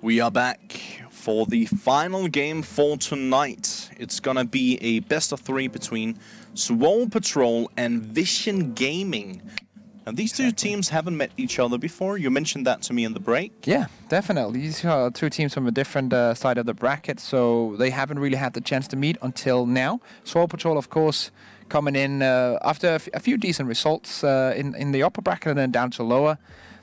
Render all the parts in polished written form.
We are back for the final game for tonight. It's gonna be a best of 3 between Swole Patrol and Vision Gaming. And these two teams haven't met each other before. You mentioned that to me in the break. Yeah, definitely. These are two teams from a different side of the bracket, so they haven't really had the chance to meet until now. Swole Patrol, of course, coming in after a few decent results in the upper bracket and then down to lower.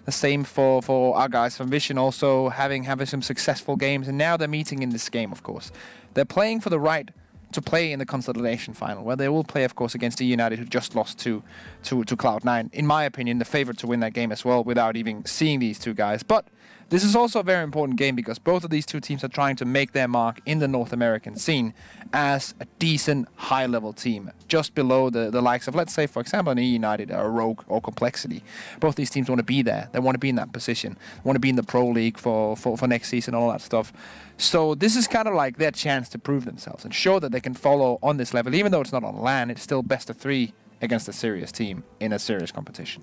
The same for our guys from Vision, also having some successful games, and now they're meeting in this game, of course. They're playing for the right to play in the consolidation final, where they will play, of course, against the United, who just lost to Cloud9. In my opinion, the favorite to win that game as well, without even seeing these two guys. But this is also a very important game because both of these two teams are trying to make their mark in the North American scene as a decent high-level team, just below the likes of, let's say, for example, an United or Rogue or Complexity. Both these teams want to be there. They want to be in that position. They want to be in the Pro League for next season, all that stuff. So this is kind of like their chance to prove themselves and show that they can follow on this level. Even though it's not on LAN, it's still best of 3 against a serious team in a serious competition.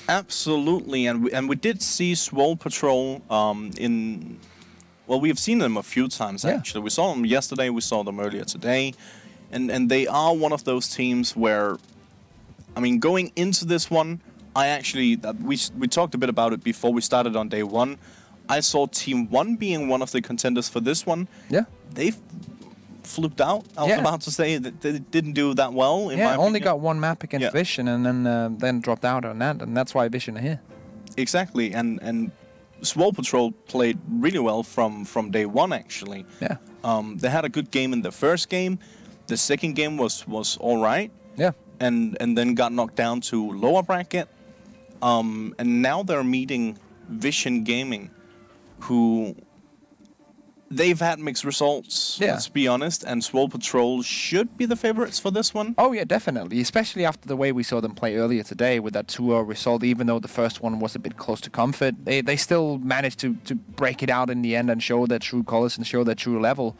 Absolutely, and we did see Swole Patrol well, we've seen them a few times, actually. We saw them yesterday, we saw them earlier today, and they are one of those teams where, I mean, going into this one, I actually, we talked a bit about it before we started on day 1. I saw Team 1 being one of the contenders for this one. Yeah. They fluked out. I was about to say that they didn't do that well, in my opinion. Only got one map against Vision and then dropped out on that, and that's why Vision are here. Exactly, and Swole Patrol played really well from day 1, actually. Yeah. They had a good game in the first game. The second game was all right. Yeah. And then got knocked down to lower bracket. And now they're meeting Vision Gaming, who they've had mixed results, let's be honest, and Swole Patrol should be the favorites for this one. Oh yeah, definitely, especially after the way we saw them play earlier today with that 2-0 result. Even though the first one was a bit close to comfort, they still managed to break it out in the end and show their true colors and show their true level.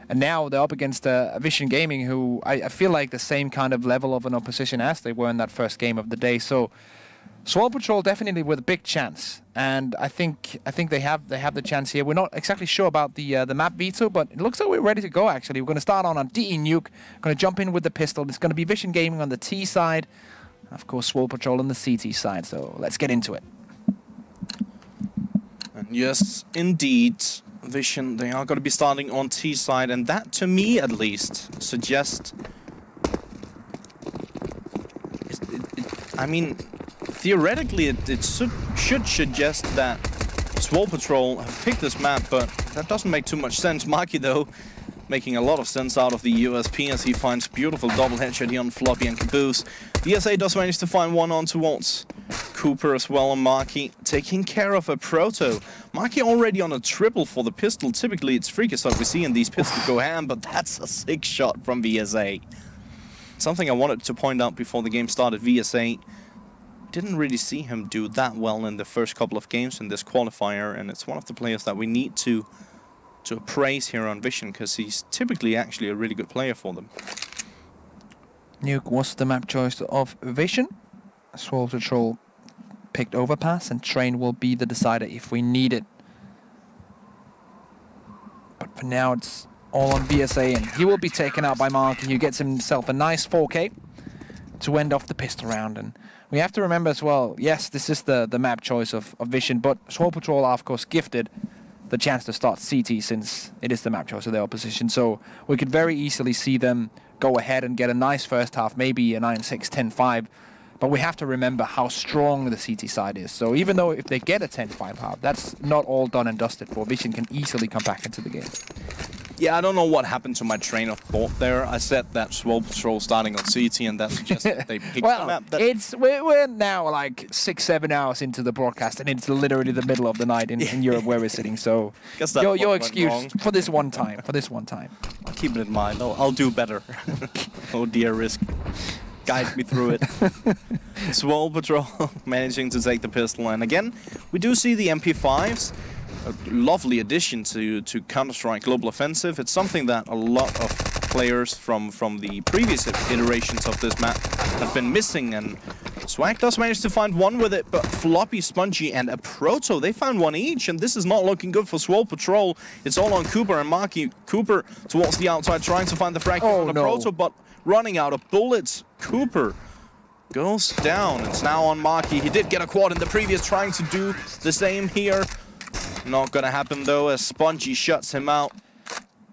And now they're up against a Vision Gaming, who I feel like the same kind of level of an opposition as they were in that first game of the day. So Swole Patrol definitely with a big chance, and I think they have the chance here. We're not exactly sure about the map veto, but it looks like we're ready to go. Actually, we're going to start on DE Nuke. Going to jump in with the pistol. It's going to be Vision Gaming on the T side, of course Swole Patrol on the CT side. So let's get into it. And yes, indeed, Vision, they are going to be starting on T side, and that, to me at least, suggests. I mean, theoretically, it should suggest that Swole Patrol have picked this map, but that doesn't make too much sense. Maki, though, making a lot of sense out of the USP as he finds beautiful double headshot here on Floppy and Caboose. DSA does manage to find one on towards Cooper as well, and Maki taking care of a Proto. Maki already on a triple for the pistol. Typically, it's Freakish what we see in these pistols go ham, but that's a sick shot from VSA. Something I wanted to point out before the game started, VSA didn't really see him do that well in the first couple of games in this qualifier, and it's one of the players that we need to praise here on Vision, because he's typically actually a really good player for them. Nuke was the map choice of Vision. Swole Patrol picked Overpass, and Train will be the decider if we need it. But for now, it's all on VSA, and he will be taken out by Mark, and he gets himself a nice 4K to end off the pistol round. And we have to remember as well, yes, this is the map choice of Vision, but Swole Patrol are, of course, gifted the chance to start CT since it is the map choice of their opposition. So we could very easily see them go ahead and get a nice first half, maybe a 9-6, 10-5. But we have to remember how strong the CT side is. So even though if they get a 10-5 half, that's not all done and dusted for. Vision can easily come back into the game. Yeah, I don't know what happened to my train of thought there. I said that Swole Patrol starting on CT, and that suggested they picked the map. We're now like 6-7 hours into the broadcast, and it's literally the middle of the night in Europe where we're sitting. So your excuse for this one time. I'll keep it in mind. I'll do better. Oh dear, Risk. Guide me through it. Swole Patrol managing to take the pistol, and again, we do see the MP5s. A lovely addition to Counter-Strike Global Offensive. It's something that a lot of players from the previous iterations of this map have been missing, and Swag does manage to find one with it, but Floppy, Spongy, and a Proto, they found one each, and this is not looking good for Swole Patrol. It's all on Cooper and Marky. Cooper towards the outside, trying to find the frag on the Proto, but running out of bullets. Cooper goes down. It's now on Marky. He did get a quad in the previous, trying to do the same here. Not gonna happen though, as Spongy shuts him out.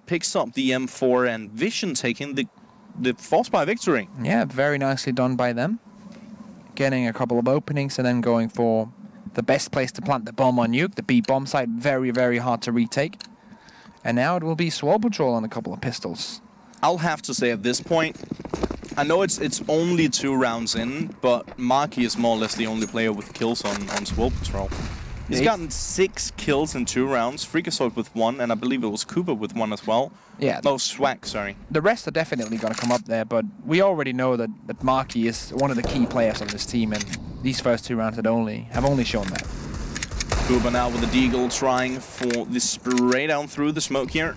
Picks up the M4, and Vision taking the force by victory. Yeah, very nicely done by them. Getting a couple of openings and then going for the best place to plant the bomb on Nuke. The B bomb site, very, very hard to retake. And now it will be Swole Patrol on a couple of pistols. I'll have to say at this point, I know it's only 2 rounds in, but Marky is more or less the only player with kills on Swole Patrol. He's gotten 6 kills in 2 rounds, Freakazoid with 1, and I believe it was Cooper with 1 as well. Yeah. No, Swag, sorry. The rest are definitely going to come up there, but we already know that Marky is one of the key players on this team, and these first 2 rounds have only shown that. Cooper now with the Deagle trying for the spray down through the smoke here.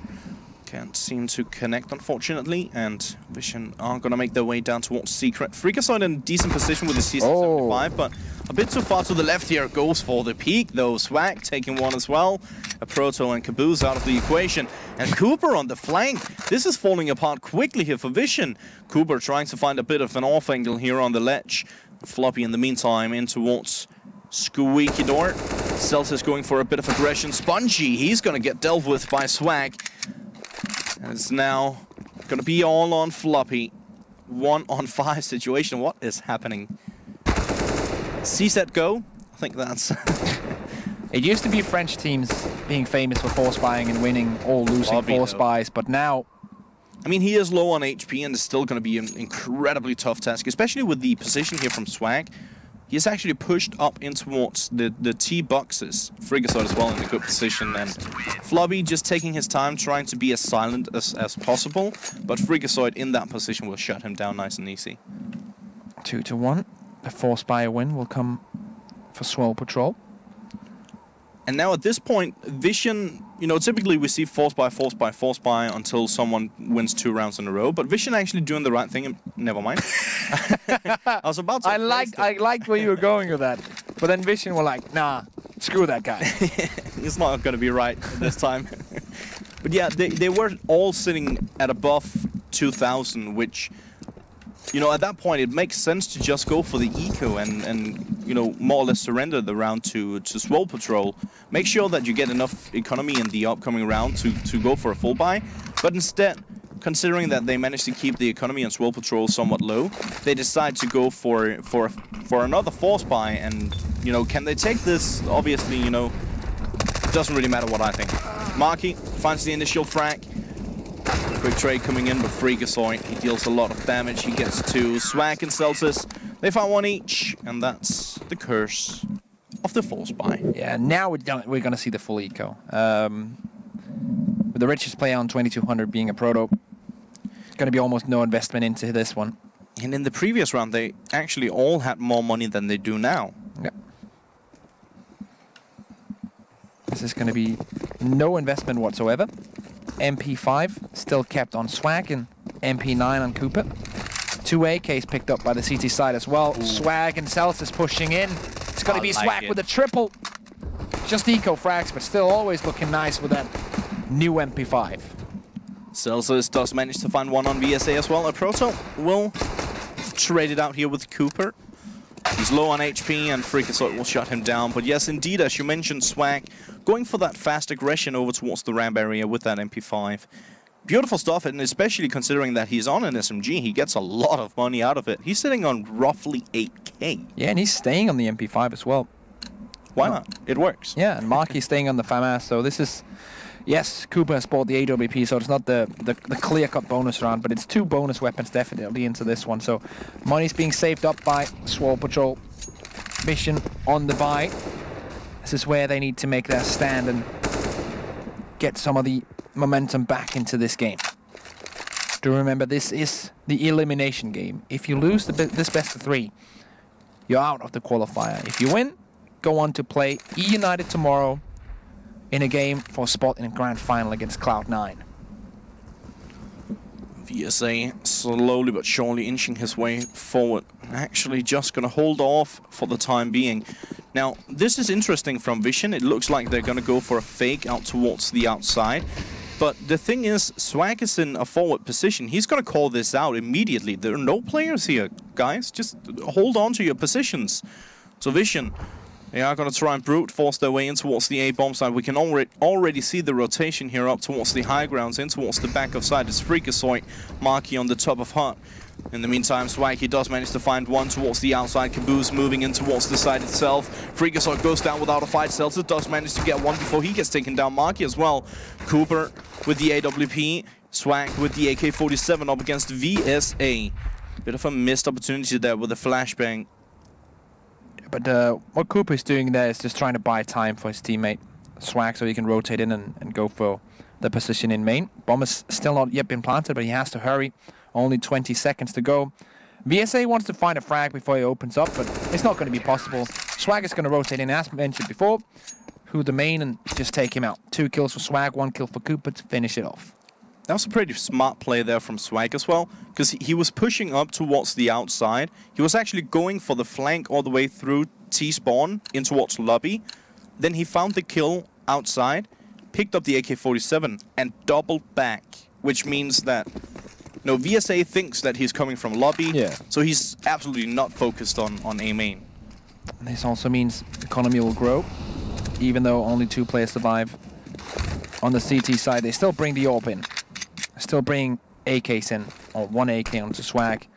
Can't seem to connect, unfortunately, and Vision are going to make their way down towards Secret. Freakazoid in decent position with the C75, but a bit too far to the left here. Goes for the peak, though. Swag taking one as well. A Proto and Caboose out of the equation. And Cooper on the flank. This is falling apart quickly here for Vision. Cooper trying to find a bit of an off angle here on the ledge. Floppy in the meantime in towards Squeaky Door. Celsius going for a bit of aggression. Spongy, he's going to get dealt with by Swag. And it's now going to be all on Floppy. 1-on-5 situation. What is happening? C-set go. I think that's... It used to be French teams being famous for force buying and winning or losing force buys, but now... I mean, he is low on HP and is still going to be an incredibly tough task, especially with the position here from Swag. He's actually pushed up in towards the T boxes. Freakazoid as well in a good position, and Floppy just taking his time, trying to be as silent as possible. But Freakazoid in that position will shut him down nice and easy. 2-1. The force buy win will come for Swole Patrol. And now at this point, Vision, you know, typically we see force buy until someone wins 2 rounds in a row. But Vision actually doing the right thing. Never mind. I was about to. I liked where you were going with that, but then Vision were like, nah, screw that guy. He's not going to be right this time. But yeah, they were all sitting at above 2,000, which, you know, at that point it makes sense to just go for the eco and you know, more or less surrender the round to Swole Patrol. Make sure that you get enough economy in the upcoming round to go for a full buy. But instead, considering that they managed to keep the economy on Swole Patrol somewhat low, they decide to go for another force buy. And, you know, can they take this? Obviously, you know, it doesn't really matter what I think. Marky finds the initial frag. Quick trade coming in, but Freakazoid, he deals a lot of damage. He gets 2. Swag and Celsius, they found 1 each, and that's the curse of the force buy. Yeah, now we're going to see the full eco. With the richest player on 2200 being a Proto, going to be almost no investment into this one. And in the previous round, they actually all had more money than they do now. Yeah. This is going to be no investment whatsoever. MP5 still kept on Swag and MP9 on Cooper. 2 AKs picked up by the CT side as well. Ooh. Swag and Celsius pushing in. It's going to be Swag with a triple. Just eco frags, but still always looking nice with that new MP5. Celsius does manage to find 1 on VSA as well. A Proto will trade it out here with Cooper. He's low on HP and Freakazoid will shut him down. But yes, indeed, as you mentioned, Swag going for that fast aggression over towards the ramp area with that MP5. Beautiful stuff, and especially considering that he's on an SMG, he gets a lot of money out of it. He's sitting on roughly 8K. Yeah, and he's staying on the MP5 as well. Why not? It works. Yeah, and Marky's staying on the FAMAS, so this is... Yes, Cooper has bought the AWP, so it's not the clear-cut bonus round, but it's 2 bonus weapons definitely into this one. So money's being saved up by Swole Patrol. Mission on the buy. This is where they need to make their stand and get some of the momentum back into this game. Do remember, this is the elimination game. If you lose this best of 3, you're out of the qualifier. If you win, go on to play E United tomorrow in a game for a spot in a grand final against Cloud9. VSA slowly but surely inching his way forward. actually just going to hold off for the time being. Now, this is interesting from Vision. It looks like they're going to go for a fake out towards the outside. But the thing is, Swag is in a forward position. He's going to call this out immediately. There are no players here, guys. Just hold on to your positions. So Vision, they are going to try and brute force their way in towards the A-bomb side. We can already see the rotation here up towards the high grounds, in towards the back of side. It's Freakazoid, Marky on the top of Hut. In the meantime, Swag, he does manage to find one towards the outside. Caboose moving in towards the side itself. Freakazoid goes down without a fight. Celsius does manage to get one before he gets taken down. Marky as well. Cooper with the AWP. Swag with the AK-47 up against VSA. Bit of a missed opportunity there with a flashbang. But what Cooper is doing there is just trying to buy time for his teammate Swag so he can rotate in and go for the position in main. Bomb has still not yet been planted, but he has to hurry. Only 20 seconds to go. VSA wants to find a frag before he opens up, but it's not going to be possible. Swag is going to rotate in, as mentioned before, who the main, and just take him out. 2 kills for Swag, 1 kill for Cooper to finish it off. That was a pretty smart play there from Swag as well, because he was pushing up towards the outside. He was actually going for the flank all the way through T-spawn in towards lobby. Then he found the kill outside, picked up the AK-47 and doubled back, which means that no, VSA thinks that he's coming from lobby, so he's absolutely not focused on A main. This also means economy will grow, even though only 2 players survive. On the CT side, they still bring the AWP in. Still bring AKs in, or 1 AK onto Swag,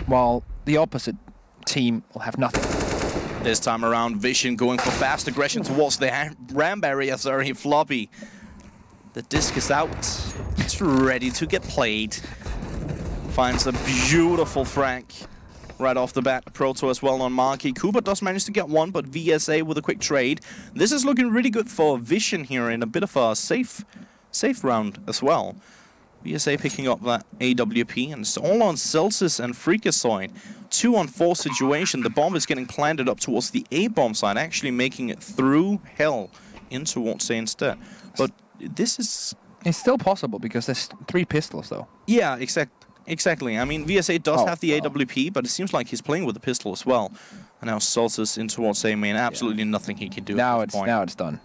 while the opposite team will have nothing. This time around, Vision going for fast aggression towards the ram barrier, sorry, Floppy. The disc is out. It's ready to get played. Finds a beautiful frag right off the bat. Proto as well on Marky. Cooper does manage to get one, but VSA with a quick trade. This is looking really good for Vision here in a bit of a safe round as well. VSA picking up that AWP, and it's all on Celsius and Freakazoid. 2-on-4 situation. The bomb is getting planted up towards the A-bomb side, actually making it through hell in towards A instead. But this is... It's still possible because there's 3 pistols though. Yeah, exactly. I mean, VSA does have the AWP, but it seems like he's playing with the pistol as well. And now Celsius in towards A main. Absolutely nothing he can do now at this point. Now it's done.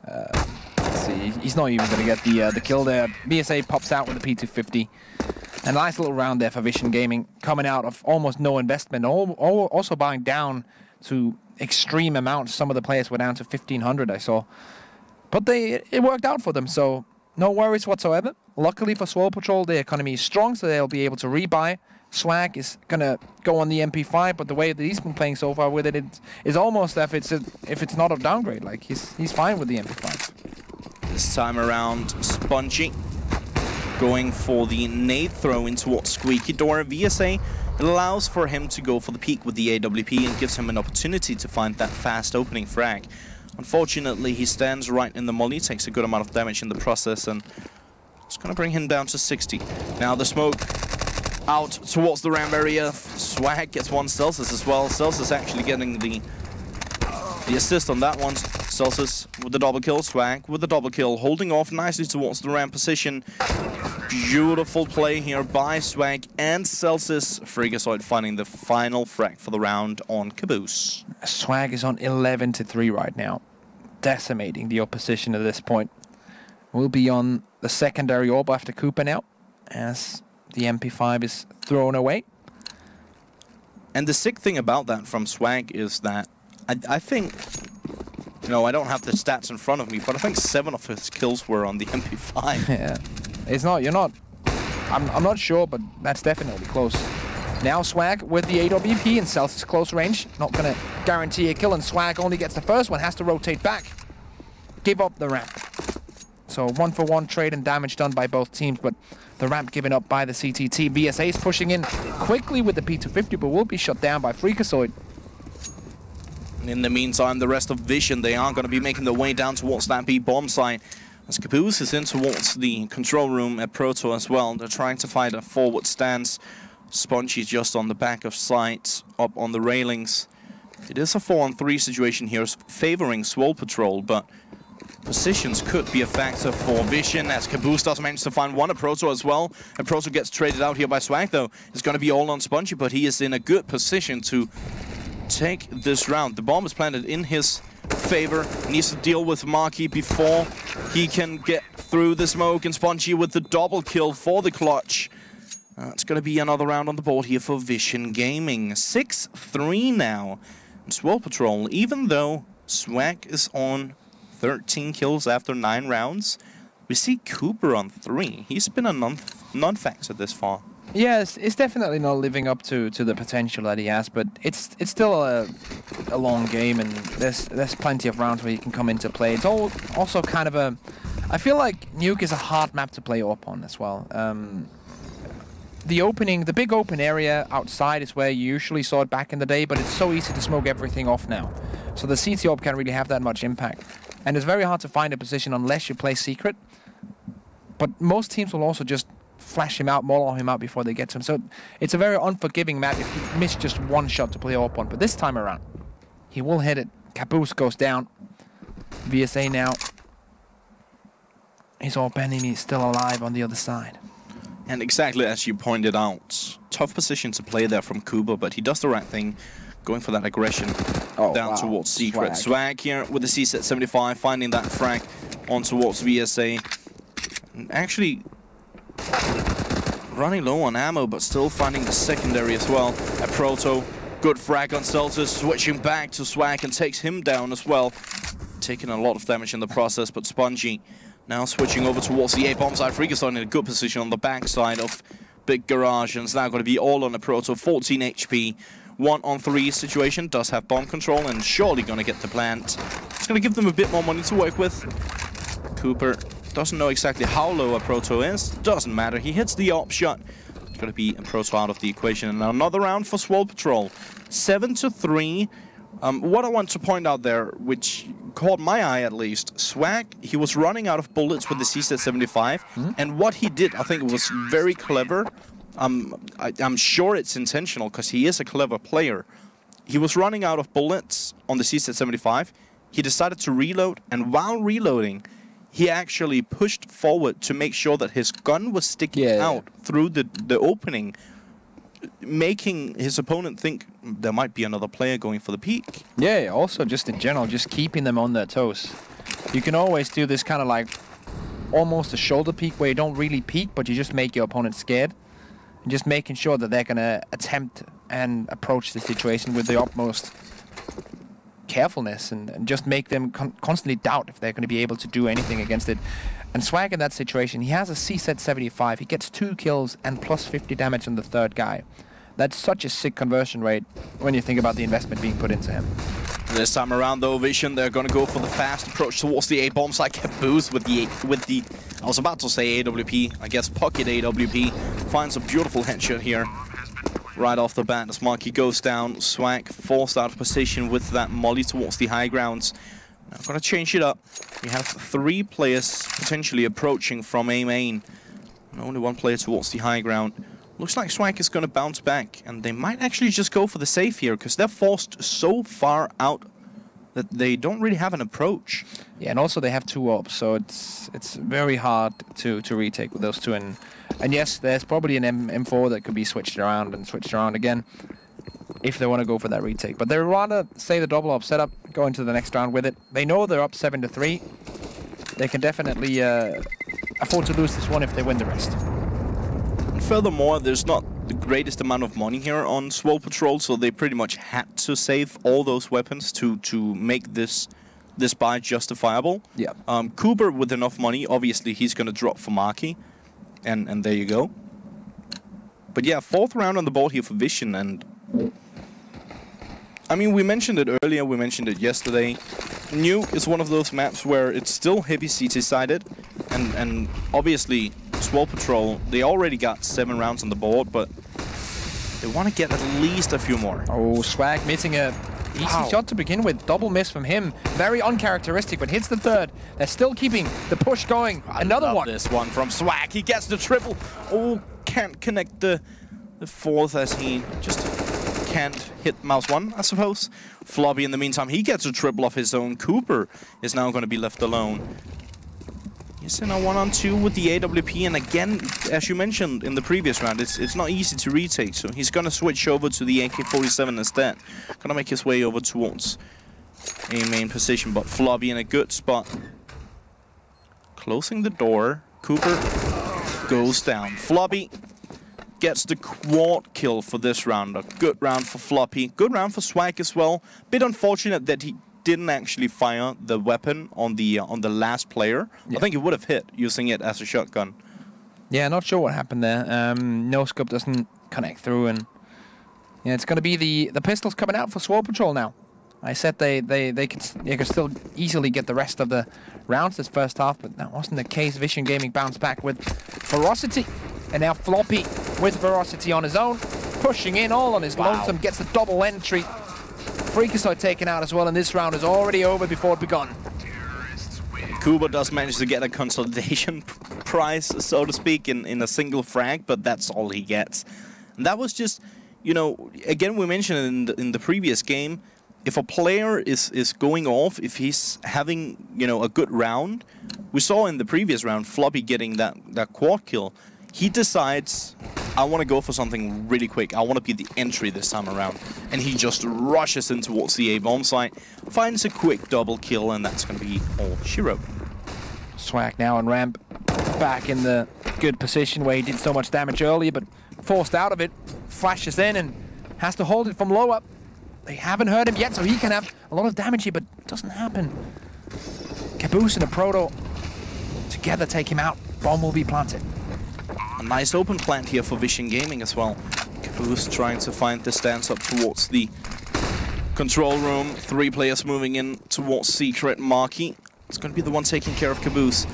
Let's see. He's not even going to get the kill there. VSA pops out with the P250. A nice little round there for Vision Gaming, coming out of almost no investment. Also buying down to extreme amounts. Some of the players were down to 1,500, I saw. But it worked out for them, so no worries whatsoever. Luckily for Swole Patrol, the economy is strong, so they'll be able to rebuy. Swag is going to go on the MP5, but the way that he's been playing so far with it, it's almost if it's not a downgrade. Like, he's fine with the MP5. This time around, Spongy going for the nade throw in towards Squeaky Door. VSA allows for him to go for the peek with the AWP and gives him an opportunity to find that fast opening frag. Unfortunately, he stands right in the molly, takes a good amount of damage in the process, and it's going to bring him down to 60. Now the smoke out towards the ram area. Swag gets one Celsius as well. Celsius actually getting the assist on that one. Celsius with the double kill. Swag with the double kill, holding off nicely towards the ram position. Beautiful play here by Swag and Celsius. Freakazoid finding the final frag for the round on Caboose. Swag is on 11-3 right now, decimating the opposition at this point. We'll be on the secondary orb after Cooper now, as the MP5 is thrown away. And the sick thing about that from Swag is that I think, you know, I don't have the stats in front of me, but I think 7 of his kills were on the MP5. Yeah, it's not. You're not. I'm not sure, but that's definitely close. Now Swag with the AWP and Celsius close range. Not going to guarantee a kill, and Swag only gets the first one. Has to rotate back. Give up the ramp. So 1-for-1 trade and damage done by both teams, but the ramp given up by the CTT. VSA is pushing in quickly with the P250, but will be shot down by Freakazoid. In the meantime, the rest of Vision, they are going to be making their way down towards that B-bomb site. As Caboose is in towards the control room at Proto as well. They're trying to find a forward stance. Spongy just on the back of site, up on the railings. It is a 4-on-3 situation here, favoring Swole Patrol, but positions could be a factor for Vision, as Caboose does manage to find one Proto as well. And Proto gets traded out here by Swag, though. It's going to be all on Spongy, but he is in a good position to take this round. The bomb is planted in his favor. He needs to deal with Marky before he can get through the smoke, and Spongy with the double kill for the clutch. It's going to be another round on the board here for Vision Gaming. 6-3 now. And Swole Patrol, even though Swag is on 13 kills after 9 rounds, we see Cooper on 3. He's been a non-factor this far. Yes, it's definitely not living up to the potential that he has, but it's still a long game, and there's plenty of rounds where he can come into play. It's also kind of a... I feel like Nuke is a hard map to play up on as well. The big open area outside is where you usually saw it back in the day, but it's so easy to smoke everything off now. So the CT op can't really have that much impact. And it's very hard to find a position unless you play secret. But most teams will also just flash him out, maul him out before they get to him. So it's a very unforgiving map if you miss just one shot to play up on. But this time around, he will hit it. Caboose goes down. VSA now. His AWP enemy is still alive on the other side. And exactly as you pointed out, tough position to play there from Cooper, but he does the right thing, going for that aggression down towards Secret. Swag here with the CZ75, finding that frag on towards VSA. And actually running low on ammo, but still finding the secondary as well. A Proto, good frag on Celtus, switching back to Swag and takes him down as well. Taking a lot of damage in the process, but Spongy now switching over towards the A-bomb side. Freakazoid in a good position on the backside of Big Garage, and it's now going to be all on the Proto. 14 HP, 1-on-3 situation, does have bomb control, and surely going to get the plant. It's going to give them a bit more money to work with. Cooper doesn't know exactly how low a Proto is. Doesn't matter, he hits the AWP shot. It's going to be a Proto out of the equation, and another round for Swole Patrol. 7-3. What I want to point out there, which caught my eye at least, Swag, he was running out of bullets with the CZ75, and what he did, I think it was very clever. I'm sure it's intentional, because he is a clever player. He was running out of bullets on the CZ75. He decided to reload, and while reloading, he actually pushed forward to make sure that his gun was sticking out through the opening, making his opponent think there might be another player going for the peak. Yeah, also just in general, just keeping them on their toes. You can always do this kind of like almost a shoulder peek where you don't really peek, but you just make your opponent scared. And just making sure that they're going to attempt and approach the situation with the utmost carefulness, and just make them constantly doubt if they're going to be able to do anything against it. And Swag in that situation, he has a CZ75, he gets 2 kills and plus 50 damage on the third guy. That's such a sick conversion rate when you think about the investment being put into him. This time around though, Vision, they're gonna go for the fast approach towards the A-bomb side. Caboose with the I was about to say AWP, I guess pocket AWP, finds a beautiful headshot here. Right off the bat as Marky goes down, Swag forced out of position with that molly towards the high grounds. Now gonna change it up. We have 3 players potentially approaching from A main. And only 1 player towards the high ground. Looks like Swag is gonna bounce back, and they might actually just go for the safe here, because they're forced so far out that they don't really have an approach. Yeah, and also they have 2 AWPs, so it's very hard to retake with those 2. And yes, there's probably an M4 that could be switched around and switched around again if they want to go for that retake. But they'd rather say the double AWP setup, go into the next round with it. They know they're up 7-3. They can definitely afford to lose this one if they win the rest. And furthermore, there's not the greatest amount of money here on Swole Patrol, so they pretty much had to save all those weapons to make this buy justifiable. Yeah. Cooper with enough money, obviously he's going to drop for Marky, and there you go. But yeah, 4th round on the board here for Vision, and I mean, we mentioned it earlier, we mentioned it yesterday. Nuke is one of those maps where it's still heavy CT-sided, and obviously Swole Patrol, they already got 7 rounds on the board, but they want to get at least a few more. Oh, Swag missing a easy shot to begin with. Double miss from him. Very uncharacteristic, but hits the 3rd. They're still keeping the push going. Another one. This one from Swag. He gets the triple. Oh, can't connect the 4th as he just can't hit mouse 1, I suppose. Floppy, in the meantime, he gets a triple of his own. Cooper is now going to be left alone. He's in a 1-on-2 with the AWP, and again, as you mentioned in the previous round, it's not easy to retake, so he's going to switch over to the AK-47 instead. Going to make his way over towards a main position, but Floppy in a good spot. Closing the door, Cooper goes down. Floppy gets the quad kill for this round. A good round for Floppy. Good round for Swag as well. Bit unfortunate that he didn't actually fire the weapon on the last player. Yeah. I think he would have hit using it as a shotgun. Yeah, not sure what happened there. No scope doesn't connect through, and yeah, it's going to be the pistols coming out for Swole Patrol now. I said they could still easily get the rest of the rounds this first half, but that wasn't the case. Vision Gaming bounced back with ferocity. And now Floppy with ferocity on his own, pushing in all on his lonesome, gets the double entry. Freakazoid taken out as well, and this round is already over before it begun. Cooper does manage to get a consolidation prize, so to speak, in a single frag, but that's all he gets. And that was just, you know, again, we mentioned in the previous game, if a player is going off, if he's having, you know, a good round, we saw in the previous round Floppy getting that quad kill. He decides, I want to go for something really quick. I want to be the entry this time around. And he just rushes in towards the A-bomb site, finds a quick double kill, and that's going to be all she wrote. Swag now on ramp, back in the good position where he did so much damage earlier, but forced out of it, flashes in and has to hold it from low up. They haven't hurt him yet, so he can have a lot of damage here, but it doesn't happen. Caboose and a Proto together take him out. Bomb will be planted. A nice open plant here for Vision Gaming as well. Caboose trying to find the stance up towards the control room. 3 players moving in towards Secret. Marky is going to be the one taking care of Caboose.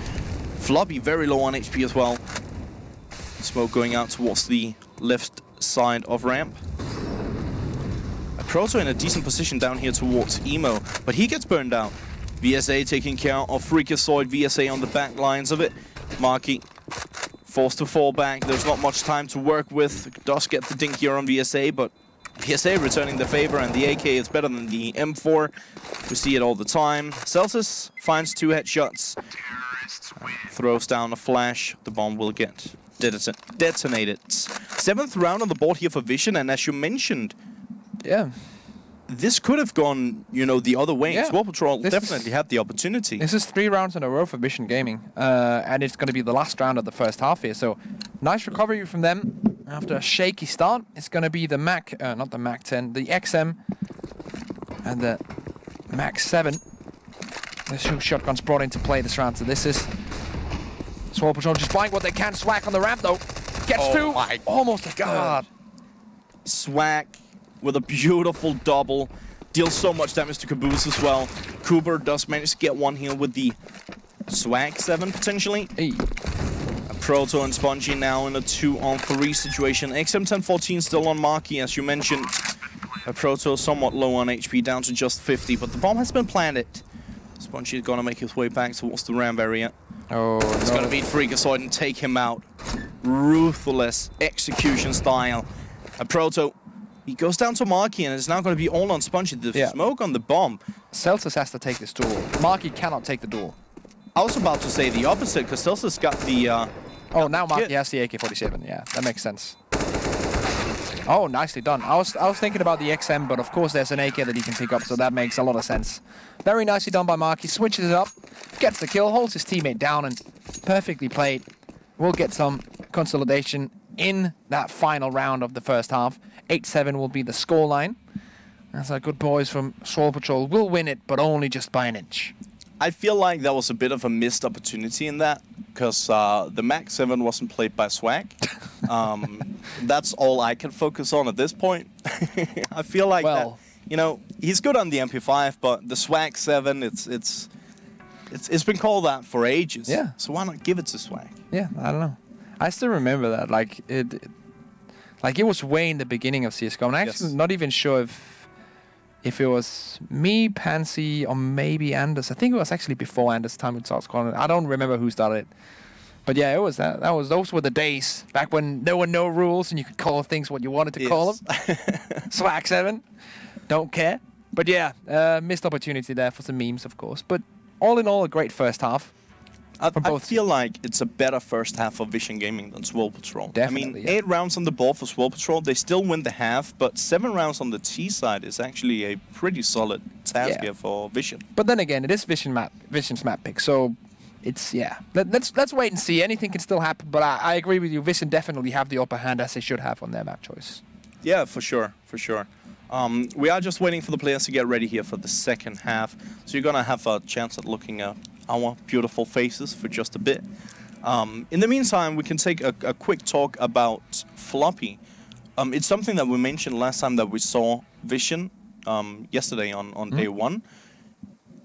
Floppy very low on HP as well. Smoke going out towards the left side of ramp. A Proto in a decent position down here towards Emo, but he gets burned out. VSA taking care of Freakazoid. VSA on the back lines of it. Marky forced to fall back. There's not much time to work with. Does get the dink here on VSA, but VSA returning the favor, and the AK is better than the M4. We see it all the time. Celsius finds 2 headshots. Throws down a flash. The bomb will get detonated. 7th round on the board here for Vision, and as you mentioned, yeah, this could have gone, you know, the other way. Yeah. Swole Patrol definitely had the opportunity. This is 3 rounds in a row for Vision Gaming, and it's going to be the last round of the first half here. So, nice recovery from them after a shaky start. It's going to be the Mac, not the Mac 10, the XM and the Mac 7. The 2 shotguns brought into play this round. So this is Swole Patrol just buying what they can. Swag on the ramp though, gets 2, almost a God. Swag with a beautiful double. Deals so much damage to Caboose as well. Cooper does manage to get 1 here with the Swag 7 potentially. Hey. A Proto and Spongy now in a 2-on-3 situation. XM1014 still on Marky, as you mentioned. A Proto somewhat low on HP, down to just 50, but the bomb has been planted. Spongy is gonna make his way back towards the ramp area. Oh, he's gonna beat Freakazoid and take him out. Ruthless execution style. A Proto, he goes down to Marky, and it's now going to be all on Spongy. The smoke on the bomb. Celsius has to take this duel. Marky cannot take the duel. I was about to say the opposite, because Celsius got the... oh, now Marky has the AK-47. Yeah, that makes sense. Oh, nicely done. I was thinking about the XM, but of course there's an AK that he can pick up, so that makes a lot of sense. Very nicely done by Marky. Switches it up, gets the kill, holds his teammate down, and perfectly played. We'll get some consolidation in that final round of the first half. 8-7 will be the scoreline. That's our good boys from Swole Patrol will win it, but only just by an inch. I feel like that was a bit of a missed opportunity in that, because the Mac 7 wasn't played by Swag. That's all I can focus on at this point. I feel like that, you know, he's good on the MP5, but the Swag 7, it's been called that for ages. Yeah. So why not give it to Swag? Yeah, I don't know. I still remember that. Like it was way in the beginning of CS:GO. I'm actually not even sure if it was me, Pansy, or maybe Anders. I think it was actually before Anders' time with South Corner. I don't remember who started it. But yeah, it was those were the days back when there were no rules and you could call things what you wanted to call them. Swag 7, don't care. But yeah, missed opportunity there for some memes, of course. But all in all, a great first half. I feel like it's a better first half for Vision Gaming than Swole Patrol. Definitely, I mean, 8 rounds on the board for Swole Patrol. They still win the half, but 7 rounds on the T side is actually a pretty solid task here for Vision. But then again, it is Vision's map pick, so it's Let's wait and see. Anything can still happen. But I agree with you. Vision definitely have the upper hand as they should have on their map choice. Yeah, for sure, for sure. We are just waiting for the players to get ready here for the second half, so you're gonna have a chance at looking at our beautiful faces for just a bit. In the meantime, we can take a quick talk about Floppy. It's something that we mentioned last time that we saw Vision yesterday on day 1.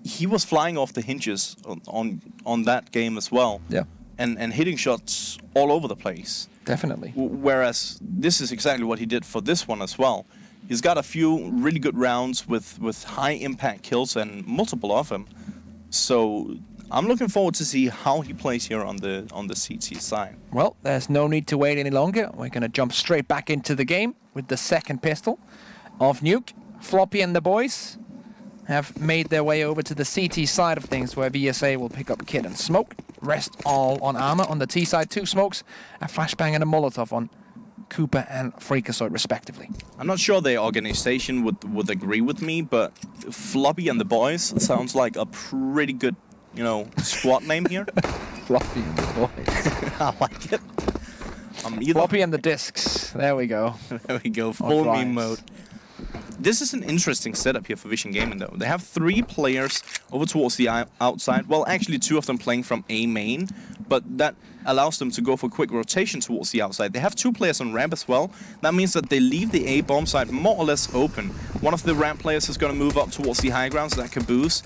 He was flying off the hinges on that game as well. Yeah. And hitting shots all over the place. Definitely. Whereas this is exactly what he did for this one as well. He's got a few really good rounds with high impact kills and multiple of them. So I'm looking forward to see how he plays here on the CT side. Well, there's no need to wait any longer. We're going to jump straight back into the game with the second pistol of Nuke. Floppy and the boys have made their way over to the CT side of things, where VSA will pick up Kid and Smoke. Rest all on armor. On the T side, 2 smokes, a flashbang and a Molotov on Cooper and Freakazoid respectively. I'm not sure the organization would agree with me, but Floppy and the boys sounds like a pretty good, you know, squad name here. Floppy and the boys. I like it. Floppy and the discs. There we go. There we go. Full meme mode. This is an interesting setup here for Vision Gaming, though. They have 3 players over towards the outside. Well, actually 2 of them playing from A main, but that allows them to go for quick rotation towards the outside. They have 2 players on ramp as well. That means that they leave the A bomb side more or less open. One of the ramp players is going to move up towards the high grounds, that Caboose.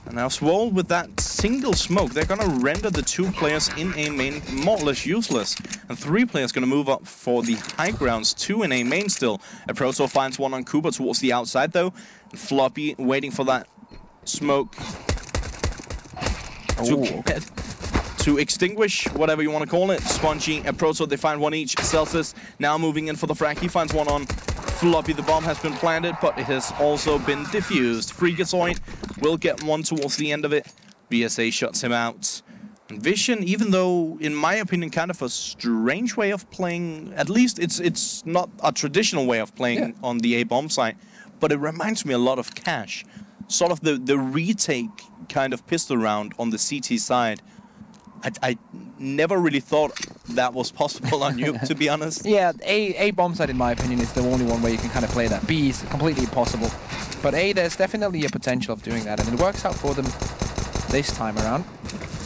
And now Swole with that single smoke, they're going to render the 2 players in A main more or less useless. And 3 players going to move up for the high grounds, 2 in A main still. A Proto finds one on Cooper towards the outside though. And Floppy waiting for that smoke to extinguish, whatever you want to call it. Spongy and Proto, they find one each. Celsius now moving in for the frag. He finds one on Floppy. The bomb has been planted, but it has also been defused. Freakazoid will get one towards the end of it. VSA shuts him out. And Vision, even though, in my opinion, kind of a strange way of playing, at least it's not a traditional way of playing on the A-bomb side, but it reminds me a lot of Cash. Sort of the retake kind of pistol round on the CT side. I never really thought that was possible on Nuke, to be honest. Yeah, A bomb side, in my opinion, is the only one where you can kind of play that. B is completely impossible. But A, there's definitely a potential of doing that, and it works out for them this time around.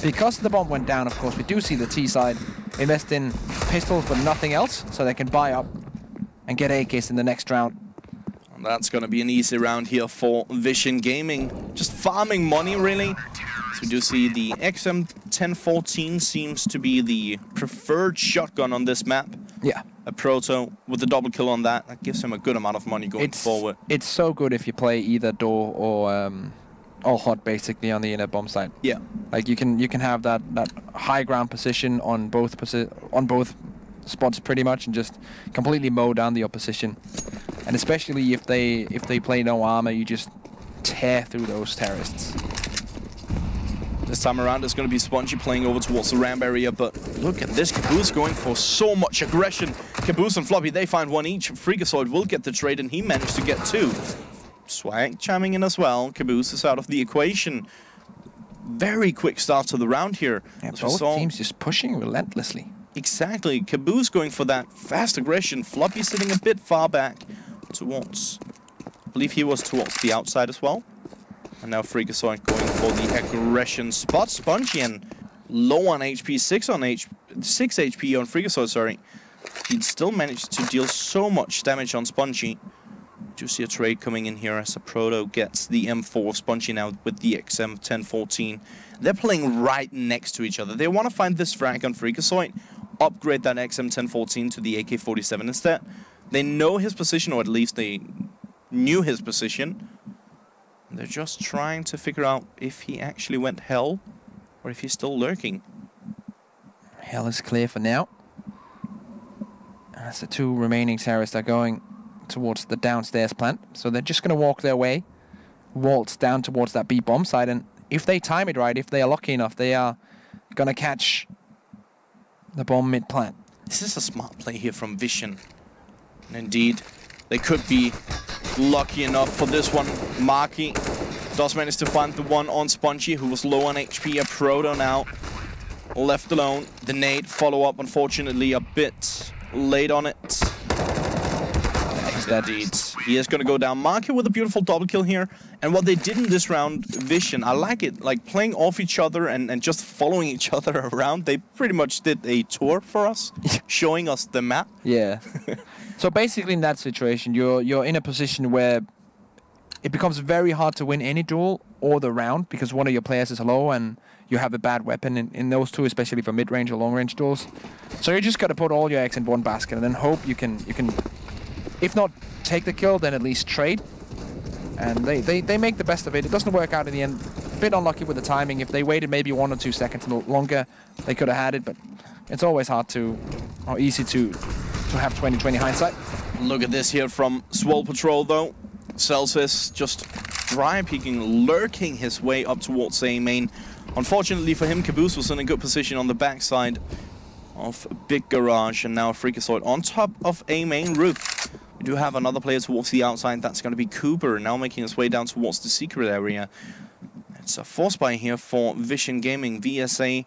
Because the bomb went down, of course, we do see the T side invest in pistols, but nothing else, so they can buy up and get AKs in the next round. And that's going to be an easy round here for Vision Gaming. Just farming money, really. So we do see the XM1014 seems to be the preferred shotgun on this map. Yeah. A Proto with the double kill on that. That gives him a good amount of money going forward. It's so good if you play either door or hot, basically, on the inner bomb side. Yeah. Like you can have that high ground position on both spots pretty much, and just completely mow down the opposition. And especially if they play no armor, you just tear through those terrorists. This time around, it's going to be Spongy playing over towards the ramp area, but look at this. Caboose going for so much aggression. Caboose and Floppy, they find one each. Freakazoid will get the trade, and he managed to get 2. Swag chiming in as well. Caboose is out of the equation. Very quick start to the round here. Yeah, both teams just pushing relentlessly. Exactly. Caboose going for that fast aggression. Floppy sitting a bit far back towards, I believe he was towards the outside as well. And now Freakazoid going for the aggression spot. Spongy and low on HP, 6 HP on Freakazoid, sorry. He'd still managed to deal so much damage on Spongy. Do see a trade coming in here as a Proto gets the M4. Spongy now with the XM1014. They're playing right next to each other. They want to find this frag on Freakazoid, upgrade that XM1014 to the AK-47 instead. They know his position, or at least they knew his position. They're just trying to figure out if he actually went hell or if he's still lurking. Hell is clear for now. As the two remaining terrorists are going towards the downstairs plant. So they're just going to walk their way, waltz down towards that B bomb site. And if they time it right, if they are lucky enough, they are going to catch the bomb mid-plant. This is a smart play here from Vision. And indeed, they could be lucky enough for this one. Marky does manage to find the one on Spongy, who was low on HP. A Proto now left alone. The nade follow-up, unfortunately, a bit late on it. Indeed, he is going to go down. Marky with a beautiful double kill here. And what they did in this round, Vision, I like it. Like playing off each other and just following each other around. They pretty much did a tour for us, showing us the map. Yeah. So basically in that situation, you're in a position where it becomes very hard to win any duel or the round because one of your players is low and you have a bad weapon in those two, especially for mid-range or long-range duels. So you just got to put all your eggs in one basket and then hope you can, if not take the kill, then at least trade. And they make the best of it. It doesn't work out in the end. A bit unlucky with the timing. If they waited maybe 1 or 2 seconds longer, they could have had it. But it's always hard to, or easy to have 20/20 hindsight. Look at this here from Swole Patrol though. Celsius just dry peeking, lurking his way up towards A main. Unfortunately for him, Caboose was in a good position on the backside of Big Garage, and now Freakazoid on top of A main roof. We do have another player towards the outside. That's going to be Cooper, now making his way down towards the secret area. It's a force buy here for Vision Gaming. VSA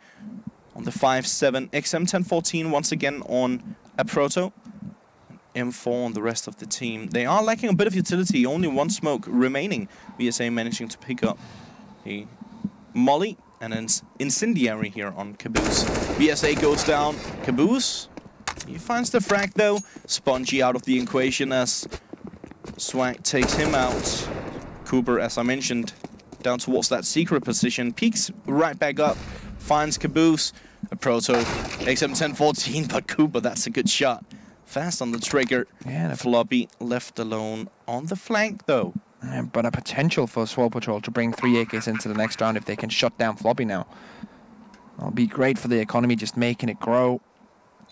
on the 5-7. XM1014 once again on a Proto. M4 on the rest of the team. They are lacking a bit of utility. Only one smoke remaining. VSA managing to pick up a Molly and an Incendiary here on Caboose. VSA goes down. Caboose, he finds the frag though. Spongy out of the equation as Swag takes him out. Cooper, as I mentioned, down towards that secret position. Peeks right back up. Finds Caboose. A Proto. XM1014, but Cooper, that's a good shot. Fast on the trigger. Yeah, Floppy left alone on the flank though. Yeah, but a potential for Swole Patrol to bring 3 AKs into the next round if they can shut down Floppy now. That'll be great for the economy, just making it grow.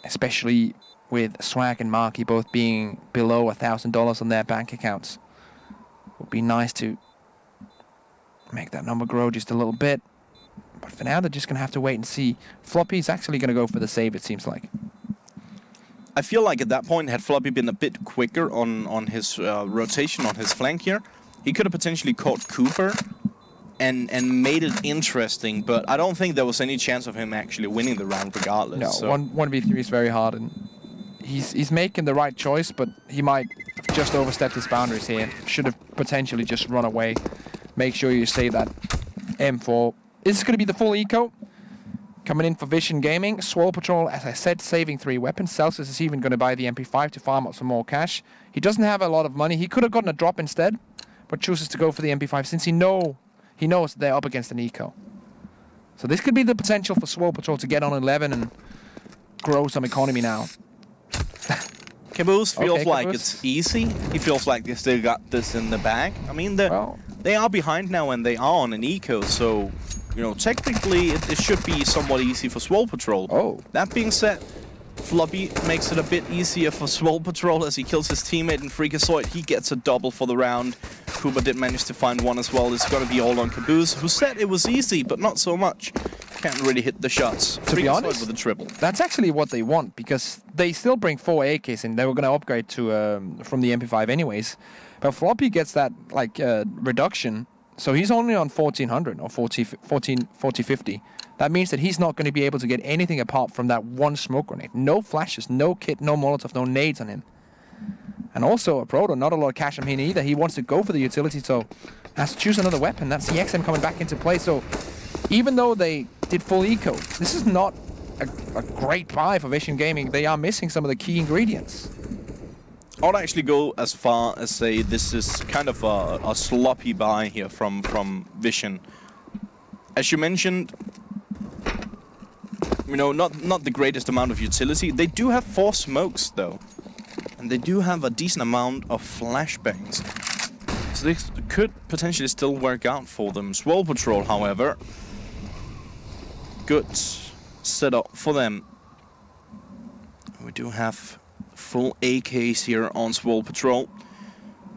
Especially with Swag and Marky both being below $1,000 on their bank accounts. Would be nice to make that number grow just a little bit. But for now, they're just going to have to wait and see. Floppy's actually going to go for the save, it seems like. I feel like at that point, had Floppy been a bit quicker on his rotation on his flank here, he could have potentially caught Cooper and made it interesting, but I don't think there was any chance of him actually winning the round regardless. No, so. 1v3 is very hard, and he's making the right choice, but he might have just overstepped his boundaries here. Should have potentially just run away. Make sure you save that M4. This is going to be the full eco. Coming in for Vision Gaming. Swole Patrol, as I said, saving 3 weapons. Celsius is even going to buy the MP5 to farm up some more cash. He doesn't have a lot of money. He could have gotten a drop instead, but chooses to go for the MP5 since he knows they're up against an eco. So this could be the potential for Swole Patrol to get on 11 and grow some economy now. Caboose feels like it's easy. He feels like they still got this in the bag. I mean, they are behind now and they are on an eco, so, you know, technically it should be somewhat easy for Swole Patrol. Oh. That being said, Floppy makes it a bit easier for Swole Patrol as he kills his teammate in Freakazoid. He gets a double for the round. Cooper did manage to find one as well. It's going to be all on Caboose, who said it was easy, but not so much. Can't really hit the shots. To be honest, with a triple. That's actually what they want, because they still bring 4 AKs in. They were going to upgrade to from the MP5 anyways. But Floppy gets that like reduction, so he's only on 1400 or 4050. That means that he's not going to be able to get anything apart from that one smoke grenade. No flashes, no kit, no Molotov, no nades on him. And also a Proto, not a lot of cash on him either. He wants to go for the utility, so has to choose another weapon. That's the XM coming back into play. So even though they did full eco, this is not a great buy for Vision Gaming. They are missing some of the key ingredients. I would actually go as far as say this is kind of a sloppy buy here from Vision. As you mentioned, you know, not the greatest amount of utility. They do have 4 smokes though, and they do have a decent amount of flashbangs. So this could potentially still work out for them. Swole Patrol, however, good setup for them. We do have full AKs here on Swole Patrol.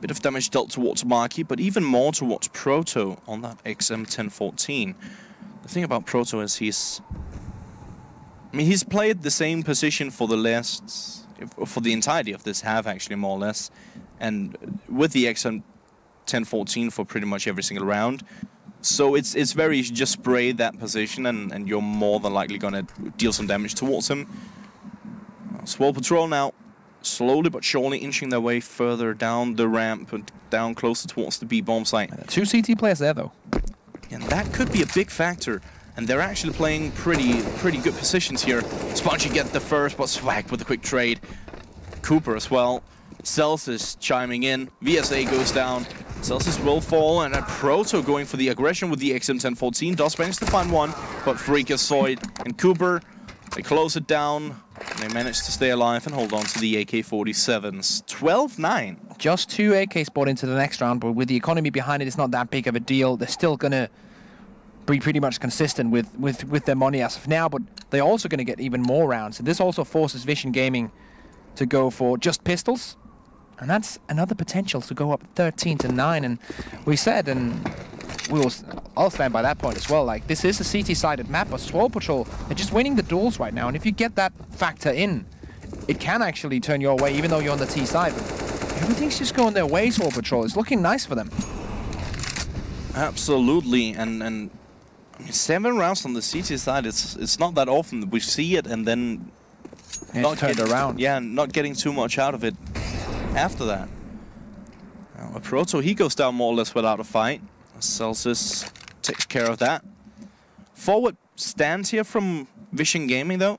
Bit of damage dealt towards Marky, but even more towards Proto on that XM1014. The thing about Proto is he's played the same position for the entirety of this half, actually, more or less. And with the XM1014 for pretty much every single round. So it's very easy to just spray that position and you're more than likely gonna deal some damage towards him. Swole Patrol now, slowly but surely inching their way further down the ramp and down closer towards the B-bomb site. 2 CT players there, though. And that could be a big factor. And they're actually playing pretty good positions here. Spongy get the first, but Swag with a quick trade. Cooper as well. Celsius chiming in. VSA goes down. Celsius will fall, and Proto going for the aggression with the XM1014. Does manage to find one, but Freakazoid and Cooper, they close it down. They manage to stay alive and hold on to the AK-47s. 12-9. Just 2 AKs bought into the next round, but with the economy behind it, it's not that big of a deal. They're still going to be pretty much consistent with their money as of now, but they're also going to get even more rounds. And this also forces Vision Gaming to go for just pistols. And that's another potential to go up 13-9. And we said, and I'll stand by that point as well, like, this is a CT-sided map, but Swole Patrol, they're just winning the duels right now. And if you get that factor in, it can actually turn your way, even though you're on the T side. But everything's just going their way, Swole Patrol. It's looking nice for them. Absolutely, and I mean, 7 rounds on the CT side, it's not that often that we see it, and then not turned around. Yeah, not getting too much out of it after that. Now, Proto, he goes down more or less without a fight. Celsius takes care of that. Forward stands here from Vision Gaming, though,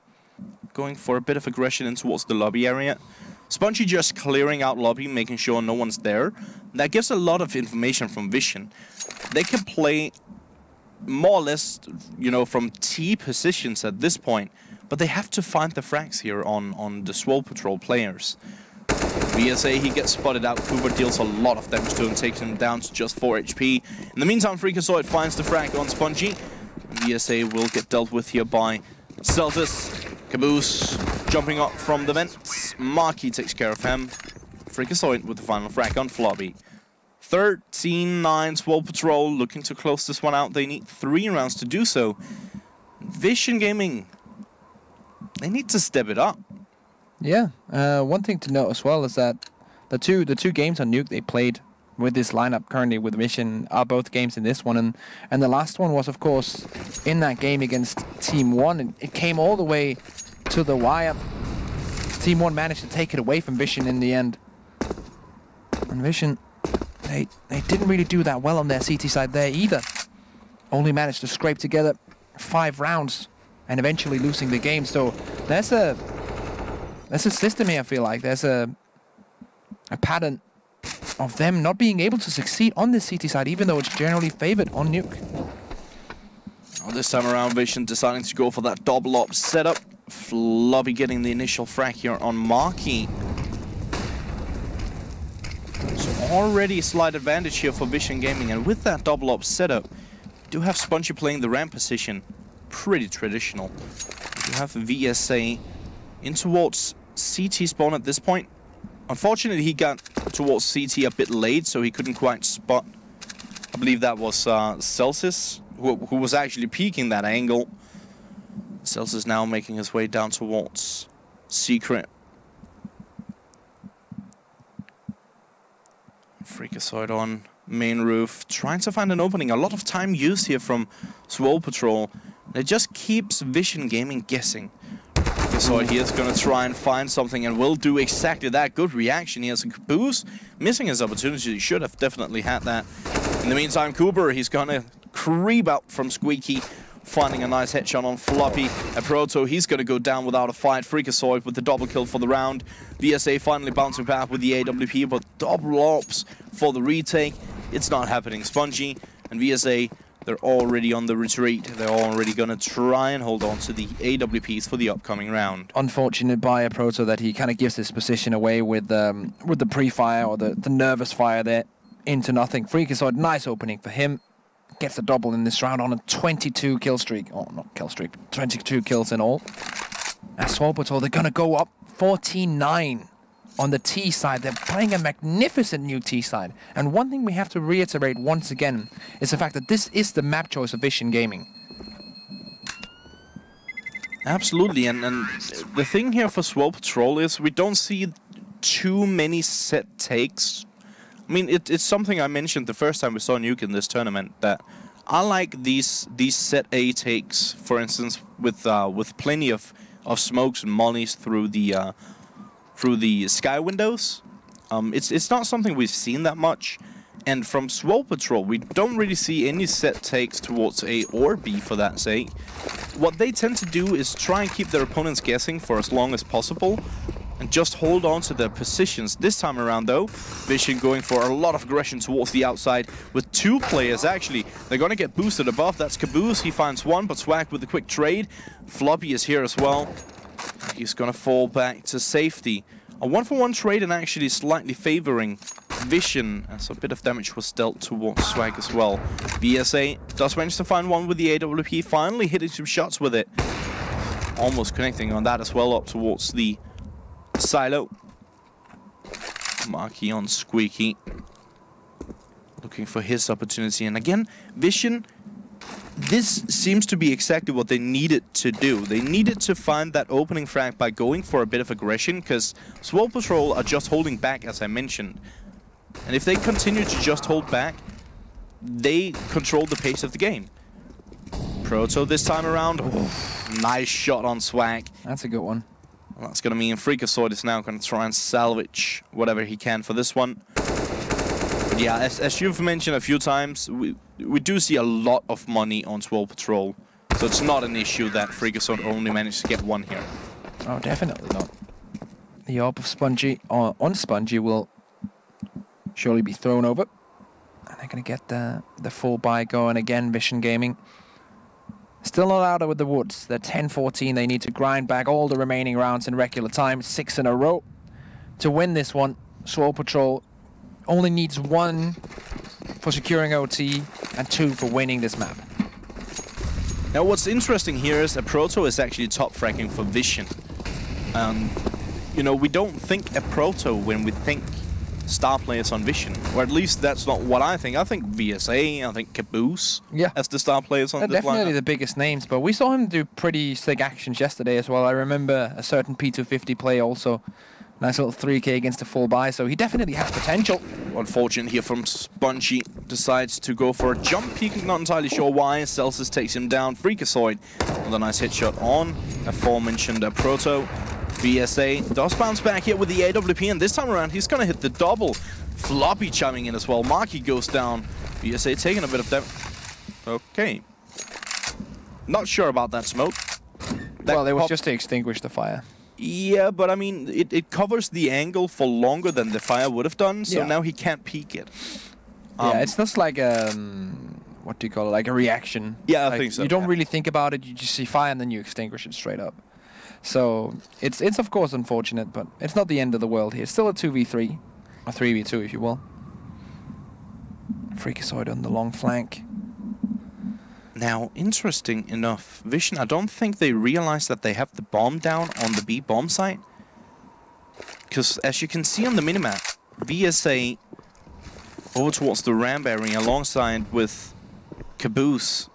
going for a bit of aggression in towards the lobby area. Spongy just clearing out lobby, making sure no one's there. That gives a lot of information from Vision. They can play more or less, you know, from T positions at this point, but they have to find the frags here on the Swole Patrol players. VSA, he gets spotted out. Cooper deals a lot of damage to him, takes him down to just 4 HP. In the meantime, Freakazoid finds the frag on Spongy. VSA will get dealt with here by Celsius. Caboose jumping up from the vents. Marky takes care of him. Freakazoid with the final frag on Flobby. 13-9, Swole Patrol looking to close this one out. They need 3 rounds to do so. Vision Gaming, they need to step it up. Yeah, one thing to note as well is that the two games on Nuke they played with this lineup currently with Vision are both games in this one, and the last one was of course in that game against Team 1, and it came all the way to the wire. Team 1 managed to take it away from Vision in the end, and Vision they didn't really do that well on their CT side there either. Only managed to scrape together 5 rounds and eventually losing the game. So there's a system here, I feel like. There's a pattern of them not being able to succeed on this CT side, even though it's generally favored on Nuke. Oh, this time around, Vision deciding to go for that double op setup. Flobby getting the initial frag here on Marky. So already a slight advantage here for Vision Gaming, and with that double op setup, you do have Spongy playing the ramp position. Pretty traditional. You have VSA in towards CT spawn at this point. Unfortunately, he got towards CT a bit late, so he couldn't quite spot. I believe that was Celsius, who was actually peeking that angle. Celsius now making his way down towards Secret. Freakazoid on main roof, trying to find an opening. A lot of time used here from Swole Patrol. It just keeps Vision Gaming guessing. Freakazoid here is going to try and find something and will do exactly that. Good reaction. He has a Caboose, missing his opportunity. He should have definitely had that. In the meantime, Cooper, he's going to creep out from Squeaky, finding a nice headshot on Floppy. And Proto, he's going to go down without a fight. Freakazoid with the double kill for the round. VSA finally bouncing back with the AWP, but double ops for the retake. It's not happening. Spongy and VSA, they're already on the retreat. They're already going to try and hold on to the AWPs for the upcoming round. Unfortunate by Proto that he kind of gives his position away with the pre-fire or the nervous fire there into nothing. Freakazoid, nice opening for him. Gets a double in this round on a 22 kill streak. Oh, not kill streak, 22 kills in all. As Swole Patrol, they're going to go up 14-9 on the T side. They're playing a magnificent Nuke T side. And one thing we have to reiterate once again is the fact that this is the map choice of Vision Gaming. Absolutely, and the thing here for Swole Patrol is we don't see too many set takes. I mean, it's something I mentioned the first time we saw Nuke in this tournament, that I like these set A takes, for instance, with plenty of smokes and mollies through the sky windows. It's not something we've seen that much, and from Swole Patrol we don't really see any set takes towards A or B for that sake. What they tend to do is try and keep their opponents guessing for as long as possible and just hold on to their positions. This time around though, Vision going for a lot of aggression towards the outside with two players actually. They're gonna get boosted above. That's Caboose, he finds one, but Swag with a quick trade. Floppy is here as well. He's gonna fall back to safety. A 1-for-1 trade and actually slightly favoring Vision, as a bit of damage was dealt towards Swag as well. BSA does manage to find one with the AWP, finally hitting some shots with it. Almost connecting on that as well up towards the silo. Marky on Squeaky, looking for his opportunity. And again, Vision, this seems to be exactly what they needed to do. They needed to find that opening frag by going for a bit of aggression, because Swole Patrol are just holding back, as I mentioned. And if they continue to just hold back, they control the pace of the game. Proto this time around. Oh, nice shot on Swag. That's a good one. Well, that's going to mean Freakazoid is now going to try and salvage whatever he can for this one. But yeah, as you've mentioned a few times, we do see a lot of money on Swole Patrol. So it's not an issue that Freakazoid only managed to get one here. Oh, definitely not. The AWP of Spongy on Spongy will surely be thrown over. And they're going to get the full buy going again, Vision Gaming. Still not out with the woods. They're 10-14. They need to grind back all the remaining rounds in regular time. 6 in a row to win this one. Swole Patrol only needs 1 for securing OT and 2 for winning this map. Now what's interesting here is that Proto is actually top fragging for Vision. You know, we don't think a Proto when we think star players on Vision, or at least that's not what I think. I think VSA, I think Caboose as the star players on this definitely lineup. the biggest names, but we saw him do pretty sick actions yesterday as well. I remember a certain P250 play also. Nice little 3K against the full buy, so he definitely has potential. Unfortunate here from Spongy, decides to go for a jump peek, not entirely sure why. Celsius takes him down. Freakazoid with a nice headshot on aforementioned Proto. BSA does bounce back here with the AWP, and this time around he's gonna hit the double. Floppy chiming in as well. Marky goes down. BSA taking a bit of damage. Okay. Not sure about that smoke. Well, it was just to extinguish the fire. Yeah, but I mean, it covers the angle for longer than the fire would have done, so now he can't peek it. Yeah, it's just like what do you call it? Like a reaction. Yeah, like, I think so. You don't really think about it. You just see fire and then you extinguish it straight up. So it's of course unfortunate, but it's not the end of the world here. It's still a 2v3, or 3v2 if you will. Freakazoid on the long flank. Now, interesting enough, Vision, I don't think they realize that they have the bomb down on the B bomb site. Because as you can see on the minimap, VSA over towards the ramp area alongside with Caboose,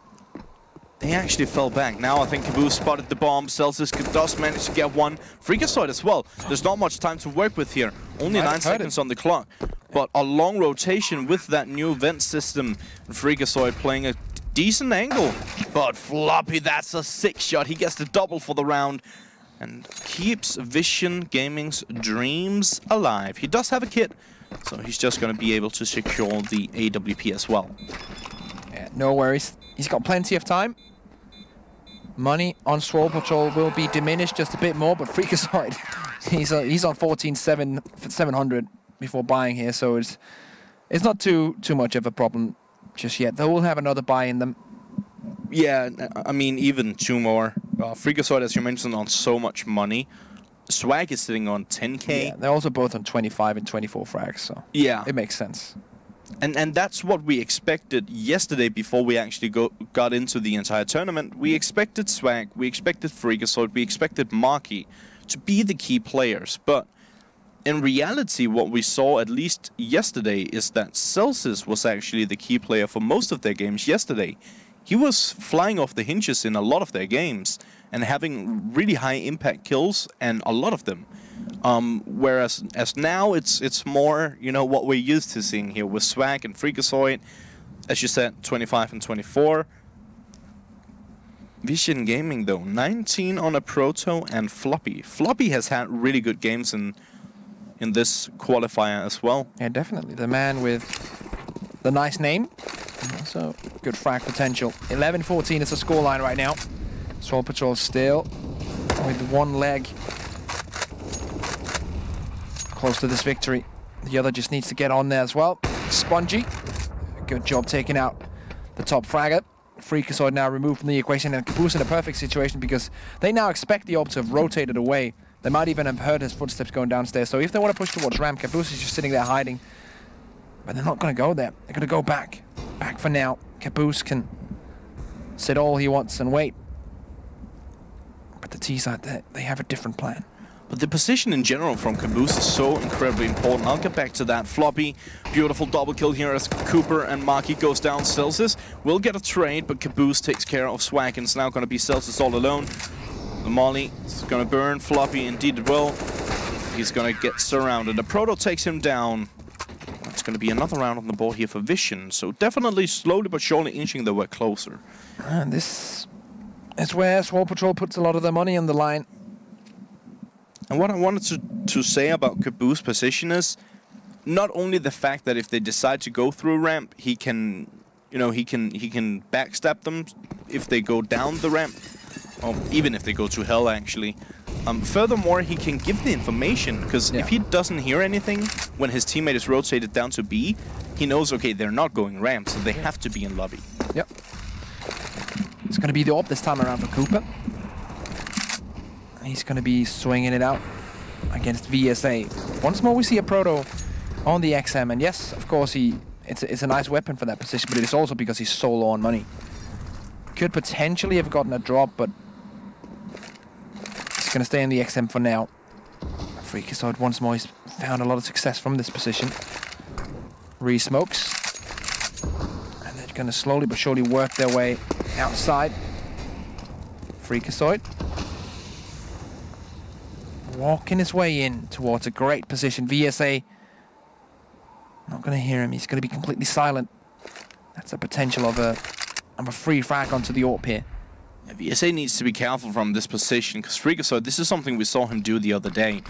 they actually fell back. Now I think Caboose spotted the bomb. Celsius does manage to get one. Freakazoid as well. There's not much time to work with here. Only 9 seconds on the clock. But a long rotation with that new vent system. Freakazoid playing a decent angle. But Floppy, that's a 6 shot. He gets the double for the round. And keeps Vision Gaming's dreams alive. He does have a kit, so he's just going to be able to secure the AWP as well. Yeah, no worries. He's got plenty of time. Money on Swole Patrol will be diminished just a bit more, but Freakazoid, he's on 14,700 before buying here, so it's not too much of a problem just yet. They will have another buy in them. Yeah, I mean, even 2 more. Freakazoid, as you mentioned, on so much money. Swag is sitting on 10k. Yeah, they're also both on 25 and 24 frags, so yeah, it makes sense. And that's what we expected yesterday before we actually got into the entire tournament. We expected Swag, we expected Freakazoid, we expected Marky to be the key players, but in reality, what we saw at least yesterday is that Celsius was actually the key player for most of their games yesterday. He was flying off the hinges in a lot of their games and having really high impact kills, and a lot of them. Whereas now it's more, you know, what we're used to seeing here with Swag and Freakazoid, as you said, 25 and 24. Vision Gaming though, 19 on a Proto and Floppy. Floppy has had really good games in this qualifier as well. Yeah, definitely. The man with the nice name. Also, good frag potential. 11-14 is the scoreline right now. Swole Patrol still with one leg close to this victory. The other just needs to get on there as well. Spongy, good job taking out the top fragger. Freakazoid now removed from the equation, and Caboose in a perfect situation because they now expect the orb to have rotated away. They might even have heard his footsteps going downstairs. So if they want to push towards ramp, Caboose is just sitting there hiding. But they're not going to go there. They're going to go back. Back for now. Caboose can sit all he wants and wait. But the T-side, they have a different plan. But the position in general from Caboose is so incredibly important. I'll get back to that. Floppy, beautiful double kill here as Cooper and Maki goes down. Celsius will get a trade, but Caboose takes care of Swag, and it's now going to be Celsius all alone. The Molly is going to burn Floppy, indeed it will. He's going to get surrounded. The Proto takes him down. It's going to be another round on the board here for Vision. So definitely slowly but surely inching their way closer. And this is where Swole Patrol puts a lot of their money on the line. And what I wanted to say about Caboose's position is not only the fact that if they decide to go through a ramp, he can, you know, he can backstab them if they go down the ramp, or even if they go to hell actually. Furthermore, he can give the information, because if he doesn't hear anything when his teammate is rotated down to B, he knows, okay, they're not going ramp, so they have to be in lobby. Yep. It's going to be the orb this time around for Cooper. He's going to be swinging it out against VSA. Once more we see a Proto on the XM, and yes, of course, it's a nice weapon for that position, but it is also because he's so low on money. Could potentially have gotten a drop, but he's going to stay in the XM for now. Freakazoid once more, he's found a lot of success from this position. Re-smokes. And they're going to slowly but surely work their way outside. Freakazoid walking his way in towards a great position. VSA not going to hear him. He's going to be completely silent. That's the potential of a free frag onto the AWP here. Yeah, VSA needs to be careful from this position, because Freakazoid, this is something we saw him do the other day.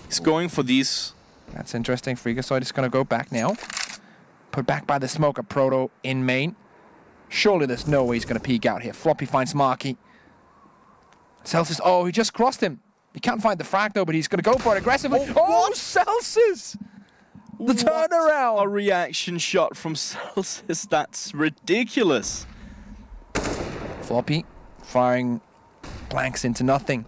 He's going for these. That's interesting. Freakazoid is going to go back now. Put back by the smoke, a Proto in main. Surely there's no way he's going to peek out here. Floppy finds Maki. Celsius, oh, he just crossed him. He can't find the frag though, but he's going to go for it aggressively. Oh, Celsius! The turnaround! A reaction shot from Celsius. That's ridiculous. Floppy firing blanks into nothing.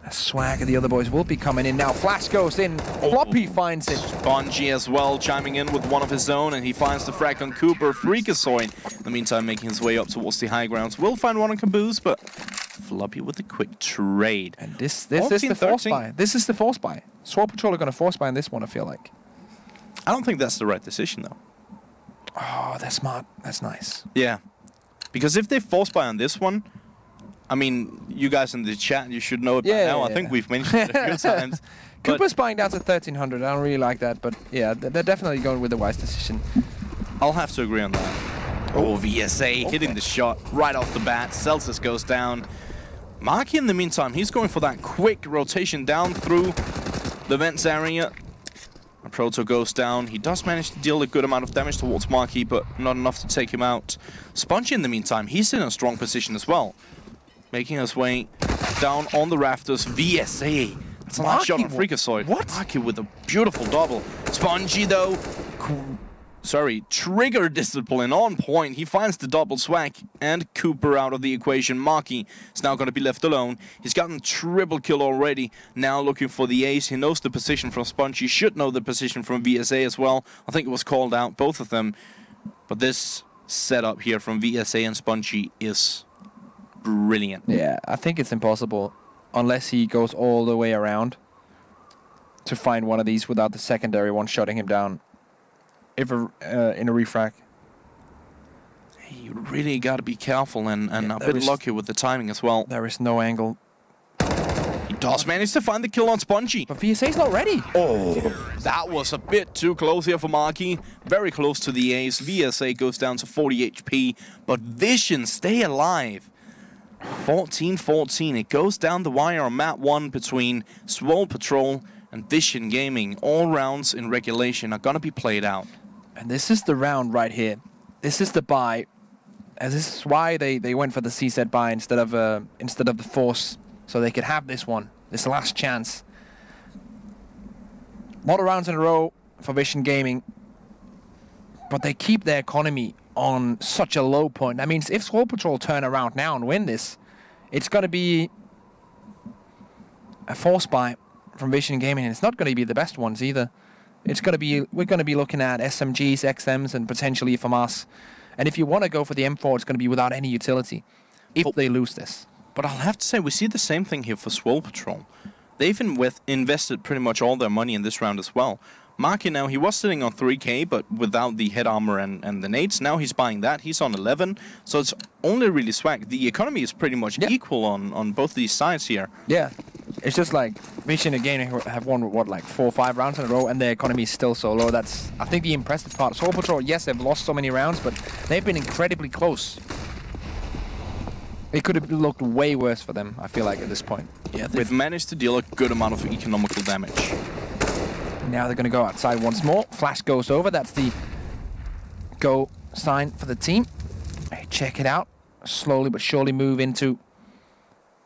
A Swag of the other boys will be coming in now. Flash goes in. Floppy finds it. Spongy as well, chiming in with one of his own, and he finds the frag on Cooper. Freakazoid, in the meantime, making his way up towards the high grounds. Will find one on Caboose, but Floppy with a quick trade. And this is the force buy. This is the force buy. Swole Patrol are going to force buy in this one, I feel like. I don't think that's the right decision, though. Oh, that's smart. That's nice. Yeah. Because if they force buy on this one, I mean, you guys in the chat, you should know it by now. I think we've mentioned it a few times. Cooper's buying down to 1,300. I don't really like that, but yeah, they're definitely going with the wise decision. I'll have to agree on that. Oh, VSA hitting the shot right off the bat. Celsius goes down. Maki, in the meantime, he's going for that quick rotation down through the vents area. A Proto goes down. He does manage to deal a good amount of damage towards Maki, but not enough to take him out. Spongy, in the meantime, he's in a strong position as well. Making his way down on the rafters. VSA. That's a last shot on Freakazoid. What? Maki with a beautiful double. Spongy, though. Trigger discipline on point. He finds the double Swag and Cooper out of the equation. Maki is now going to be left alone. He's gotten triple kill already. Now looking for the ace. He knows the position from Spongy. Should know the position from VSA as well. I think it was called out, both of them. But this setup here from VSA and Spongy is brilliant. Yeah, I think it's impossible unless he goes all the way around to find one of these without the secondary one shutting him down. If in a refrag. You really got to be careful and Yeah, a bit lucky with the timing as well. There is no angle. He does manage to find the kill on Spongy. But VSA's not ready. Oh, that was a bit too close here for Marky. Very close to the ace. VSA goes down to 40 HP, but Vision stay alive. 14-14. It goes down the wire on map 1 between Swole Patrol and Vision Gaming. All rounds in regulation are gonna be played out. And this is the round right here. This is the buy. And this is why they went for the CZ buy instead of the Force, so they could have this one, this last chance. A lot of rounds in a row for Vision Gaming, but they keep their economy on such a low point. That means if Swole Patrol turn around now and win this, it's going to be a Force buy from Vision Gaming, and it's not going to be the best ones either. It's going to be, we're going to be looking at SMGs, XMs, and potentially FMRs. And if you want to go for the M4, it's going to be without any utility if they lose this. But I'll have to say, we see the same thing here for Swole Patrol. They've invested pretty much all their money in this round as well. Marky now, he was sitting on 3k, but without the head armor and the nades. Now he's buying that. He's on 11, so it's only really swag. The economy is pretty much equal on both these sides here. Yeah, it's just like Vision again have won, what, like 4 or 5 rounds in a row, and their economy is still so low. That's, I think, the impressive part. Swole Patrol, yes, they've lost so many rounds, but they've been incredibly close. It could have looked way worse for them, I feel like, at this point. Yeah, they've managed to deal a good amount of economical damage. Now they're going to go outside once more. Flash goes over. That's the go sign for the team. Hey, check it out. Slowly but surely move into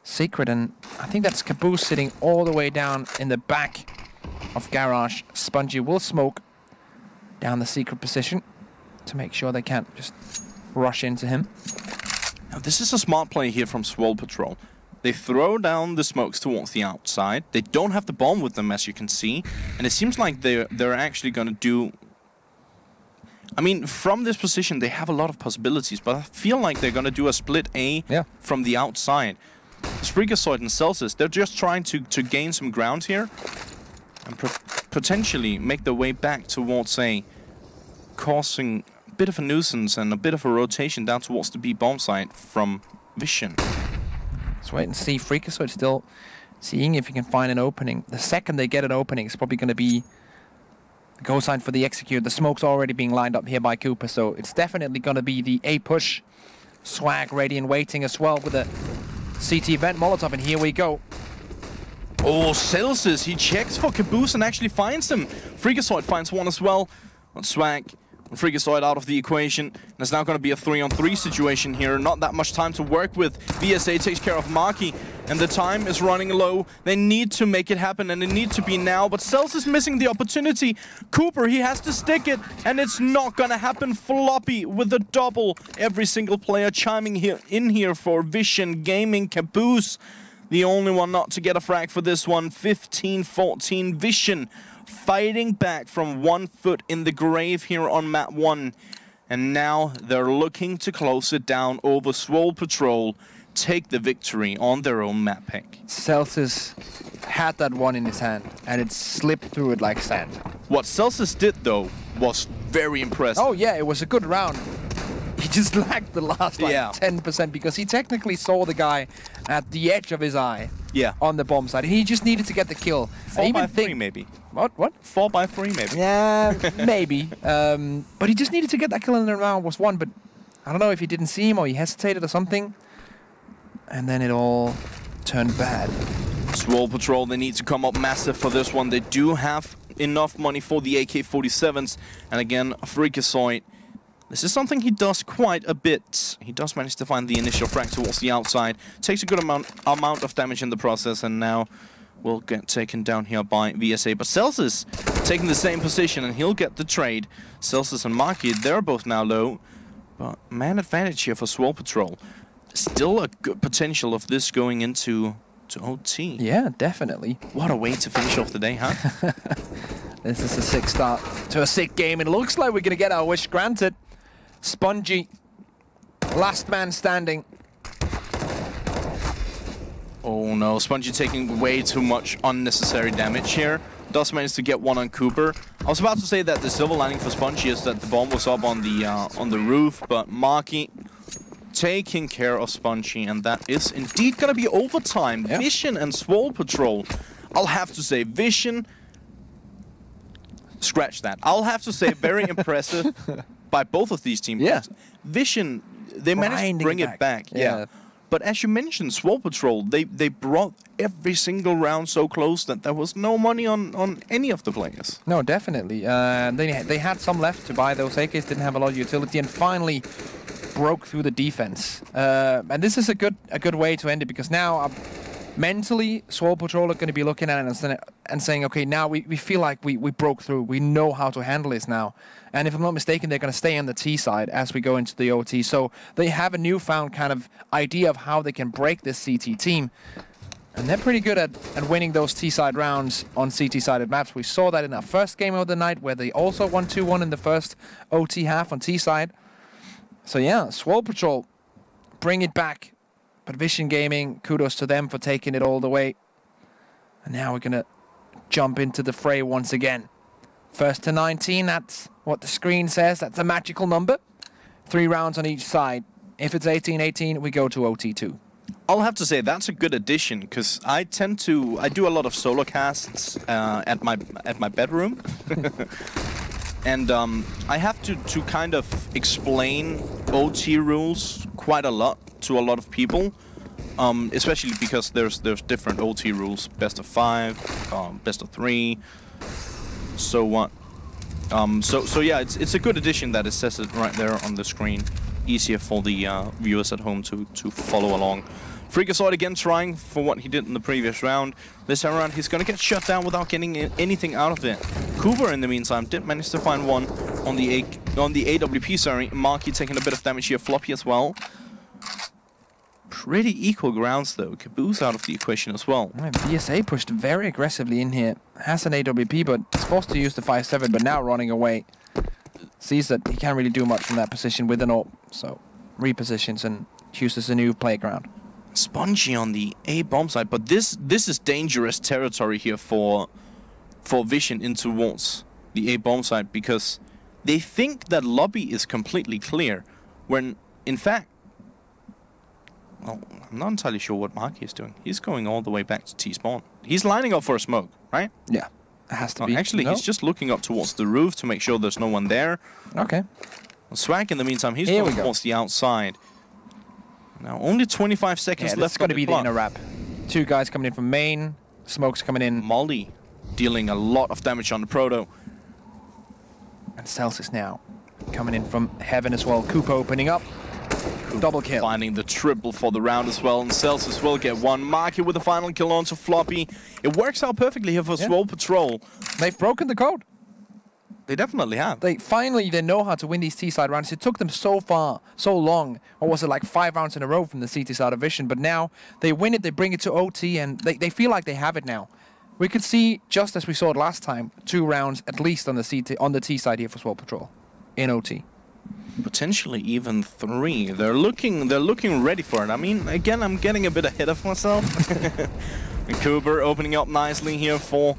Secret. And I think that's Caboose sitting all the way down in the back of Garage. Spongy will smoke down the Secret position to make sure they can't just rush into him. Now, this is a smart play here from Swole Patrol. They throw down the smokes towards the outside. They don't have the bomb with them, as you can see. And it seems like they're actually going to do... I mean, from this position, they have a lot of possibilities, but I feel like they're going to do a split A from the outside. Freakazoid and Celsius, they're just trying to gain some ground here and potentially make their way back towards A, causing a bit of a nuisance and a bit of a rotation down towards the B bomb site from Vision. Let's wait and see. Freakazoid still seeing if he can find an opening. The second they get an opening, it's probably going to be the go sign for the execute. The smoke's already being lined up here by Cooper, so it's definitely going to be the A push. Swag ready and waiting as well with a CT vent Molotov, and here we go. Oh, Celsius, he checks for Caboose and actually finds him. Freakazoid finds one as well. On Swag. Freakazoid out of the equation. And it's now going to be a 3-on-3 situation here. Not that much time to work with. VSA takes care of Marky, and the time is running low. They need to make it happen, and it needs to be now. But Celsius is missing the opportunity. Cooper, he has to stick it, and it's not going to happen. Floppy with a double. Every single player chiming in here for Vision Gaming. Caboose, the only one not to get a frag for this one. 15-14 Vision. Fighting back from 1 foot in the grave here on map 1. And now they're looking to close it down over Swole Patrol, take the victory on their own map pick. Celsius had that one in his hand, and it slipped through it like sand. What Celsius did, though, was very impressive. Oh yeah, it was a good round. He just lagged the last 10% because he technically saw the guy at the edge of his eye on the bomb side. He just needed to get the kill. 4x3 maybe. What? 4x3 maybe. Yeah, maybe. But he just needed to get that kill in the round was one, but I don't know if he didn't see him or he hesitated or something. And then it all turned bad. Swole Patrol, they need to come up massive for this one. They do have enough money for the AK-47s. And again, Freakazoid. This is something he does quite a bit. He does manage to find the initial frag towards the outside. Takes a good amount of damage in the process, and now will get taken down here by VSA. But Celsius taking the same position, and he'll get the trade. Celsius and Marky, they're both now low. But man advantage here for Swole Patrol. Still a good potential of this going into OT. Yeah, definitely. What a way to finish off the day, huh? This is a sick start to a sick game. It looks like we're going to get our wish granted. Spongy, last man standing. Oh no, Spongy taking way too much unnecessary damage here. Does manage to get one on Cooper. I was about to say that the silver lining for Spongy is that the bomb was up on the roof, but Marky taking care of Spongy, and that is indeed gonna be overtime. Yep. Vision and Swole Patrol. I'll have to say, Vision. Scratch that. I'll have to say, very impressive by both of these teams. Yeah. Vision, they managed to bring it back. Yeah. But as you mentioned, Swole Patrol, they brought every single round so close that there was no money on any of the players. No, definitely. They had some left to buy. Those AKs didn't have a lot of utility, and finally broke through the defense. And this is a good way to end it, because now mentally, Swole Patrol are going to be looking at it and saying, okay, now we feel like we broke through. We know how to handle this now. And if I'm not mistaken, they're going to stay on the T side as we go into the OT. So they have a newfound kind of idea of how they can break this CT team. And they're pretty good at winning those T-side rounds on CT-sided maps. We saw that in our first game of the night, where they also won 2-1 in the first OT half on T-side. So yeah, Swole Patrol, bring it back. But Vision Gaming, kudos to them for taking it all the way. And now we're going to jump into the fray once again. First to 19, that's what the screen says. That's a magical number. 3 rounds on each side. If it's 18-18, we go to OT2. I'll have to say that's a good addition, because I do a lot of solo casts at my bedroom. And I have to kind of explain OT rules quite a lot to a lot of people, especially because there's different OT rules: best of 5, best of 3. So what? So yeah, it's a good addition that it says it right there on the screen. Easier for the viewers at home to follow along. Freakazoid again trying for what he did in the previous round. This time around, he's going to get shut down without getting anything out of it. Cooper, in the meantime, did manage to find one on the AWP. Sorry, Marky taking a bit of damage here. Floppy as well. Pretty equal grounds though. Caboose out of the equation as well. BSA pushed very aggressively in here. Has an AWP, but is forced to use the 5-7, but now running away. Sees that he can't really do much from that position with an AWP, so repositions and chooses a new playground. Spongy on the A bomb side, but this is dangerous territory here for Vision in towards the A bomb side, because they think that lobby is completely clear, when in fact, well, I'm not entirely sure what Marky is doing. He's going all the way back to T-spawn. He's lining up for a smoke, right? Yeah, it has to be. Actually, he's just looking up towards the roof to make sure there's no one there. Okay. Swag, in the meantime, he's going towards the outside. Now, only 25 seconds left. It's going to be the inner wrap. 2 guys coming in from main. Smoke's coming in. Molly dealing a lot of damage on the Proto. And Celsius now coming in from heaven as well. Cooper opening up. Double kill. Finding the triple for the round as well. And Celsius will get one. Marky with the final kill onto Floppy. It works out perfectly here for Swole Patrol. They've broken the code. They definitely have. They know how to win these T-side rounds. It took them so long. What was it, like 5 rounds in a row from the CT side of Vision? But now they win it, they bring it to OT, and they feel like they have it now. We could see, just as we saw it last time, 2 rounds at least on the T side here for Swole Patrol in OT. Potentially even 3. They're looking ready for it. I mean, again, I'm getting a bit ahead of myself. And Cooper opening up nicely here for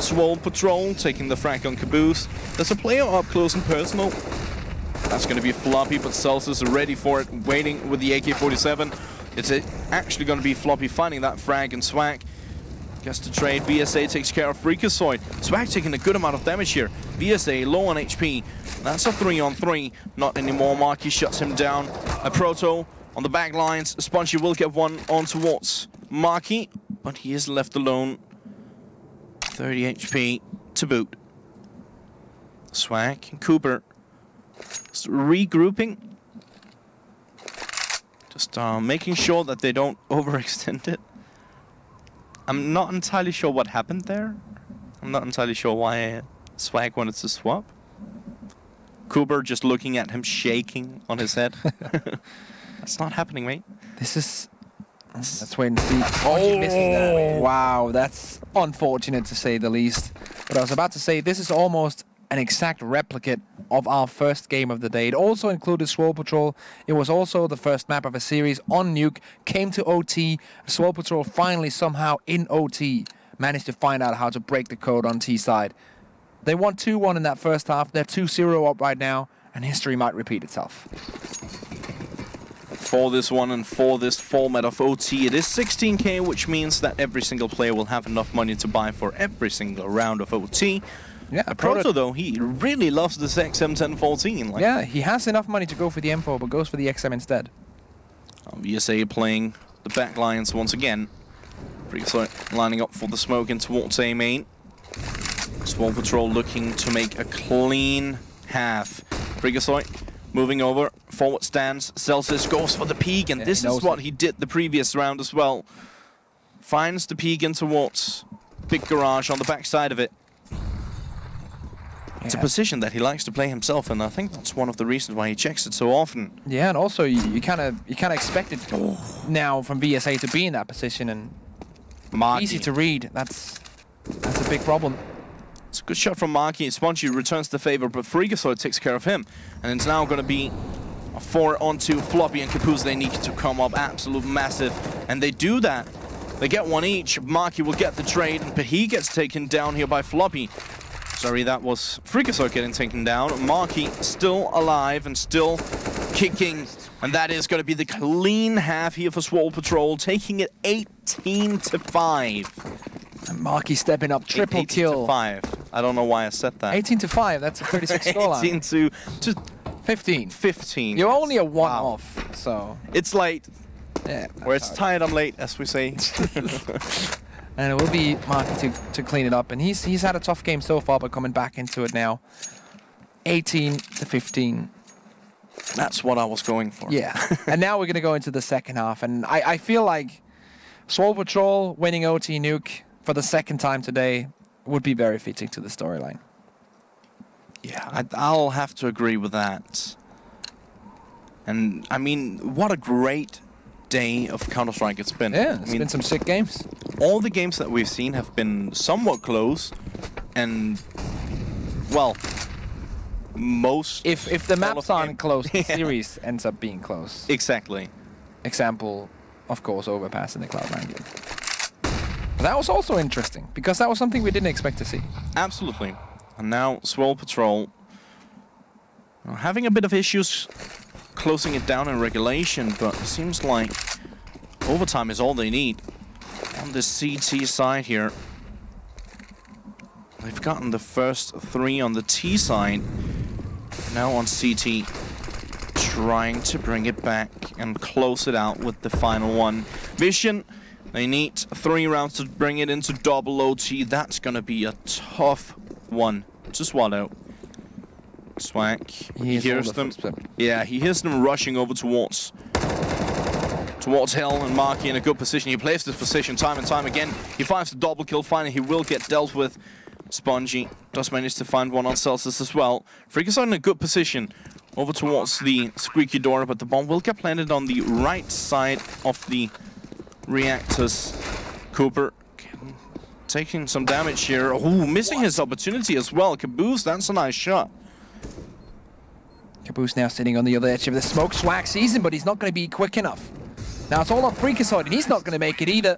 Swole Patrol, taking the frag on Caboose. There's a player up close and personal. That's going to be Floppy, but Celsius is ready for it, waiting with the AK-47. It's actually going to be Floppy finding that frag, and Swag gets to trade. VSA takes care of Freakazoid. Swag taking a good amount of damage here. VSA low on HP. That's a 3-on-3. Not anymore. Marky shuts him down. A Proto on the back lines. Spongy will get one on towards Marky, but he is left alone. 30 HP to boot. Swag and Cooper just regrouping. Just making sure that they don't overextend it. I'm not entirely sure what happened there. I'm not entirely sure why Swag wanted to swap. Cooper just looking at him, shaking on his head. That's not happening, mate. Let's wait and see. Oh, missing that. Wow, that's unfortunate to say the least. But I was about to say, this is almost an exact replicate of our first game of the day. It also included Swole Patrol. It was also the first map of a series on Nuke. Came to OT. Swole Patrol finally somehow in OT managed to find out how to break the code on T side. They won 2-1 in that first half. They're 2-0 up right now, and history might repeat itself. For this one and for this format of OT, it is 16k, which means that every single player will have enough money to buy for every single round of OT. Yeah, Proto, though, he really loves this XM1014. Like, yeah, he has enough money to go for the M4, but goes for the XM instead. VSA playing the back lines once again. Freakazoid lining up for the smoke in towards A main. Swole Patrol looking to make a clean half. Freakazoid moving over, forward stance. Celsius goes for the peek, and this is what he did the previous round as well. Finds the peek in towards Big Garage on the back side of it. It's a position that he likes to play himself, and I think that's one of the reasons why he checks it so often. Yeah, and also you kind of expect it now from VSA to be in that position, and easy to read. That's a big problem. It's a good shot from Marky. Spongy returns the favor, but Freakazoid takes care of him, and it's now going to be a 4-on-2 Floppy and Caboose. They need to come up absolute massive, and they do that. They get one each. Marky will get the trade, but he gets taken down here by Floppy. Sorry, that was Freakazoid getting taken down. Marky still alive and still kicking. And that is going to be the clean half here for Swole Patrol, taking it 18-5. And Marky stepping up, triple kill. 18-5. I don't know why I said that. 18-5, that's a 36 scoreline. 18 to 15. 15. You're only a one off, so... It's late. Yeah. Where it's tired, I'm late, as we say. And it will be Marky to clean it up. And he's had a tough game so far, but coming back into it now. 18-15. That's what I was going for. Yeah. And now we're going to go into the second half. And I feel like Swole Patrol winning OT Nuke for the second time today would be very fitting to the storyline. Yeah, I'll have to agree with that. And, I mean, what a great day of Counter-Strike it's been. Yeah, it's been some sick games. All the games that we've seen have been somewhat close, and, well, most... If the maps aren't close, the series ends up being close. Exactly. Example, of course, Overpass in the Cloud9 game. But that was also interesting, because that was something we didn't expect to see. Absolutely. And now Swole Patrol having a bit of issues closing it down in regulation, but it seems like overtime is all they need. On the CT side here, they've gotten the first 3 on the T side. Now on CT, trying to bring it back and close it out with the final one. Vision, they need 3 rounds to bring it into double OT. That's going to be a tough one to swallow. Swag, he hears them. Yeah, he hears them rushing over towards Hell, and Marky in a good position. He plays this position time and time again. He finds the double kill. Finally, he will get dealt with. Spongy does manage to find one on Celsius as well. Freakazoid in a good position over towards the squeaky door, but the bomb will get planted on the right side of the reactors. Cooper taking some damage here. Ooh, missing his opportunity as well. Caboose, that's a nice shot. Caboose now sitting on the other edge of the smoke. Swag sees him, but he's not going to be quick enough. Now it's all on Freakazoid, and he's not going to make it either.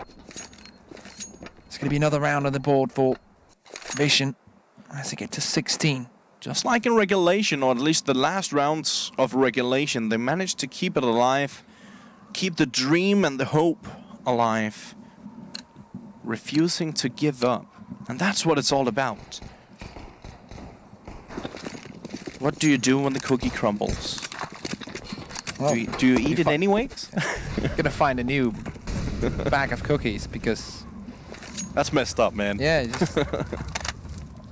It's going to be another round on the board for Vision as they get to 16. Just like in regulation, or at least the last rounds of regulation, they managed to keep it alive, keep the dream and the hope alive, refusing to give up. And that's what it's all about. What do you do when the cookie crumbles? Well, do you eat it anyways? Gonna find a new bag of cookies, because... That's messed up, man. Yeah, just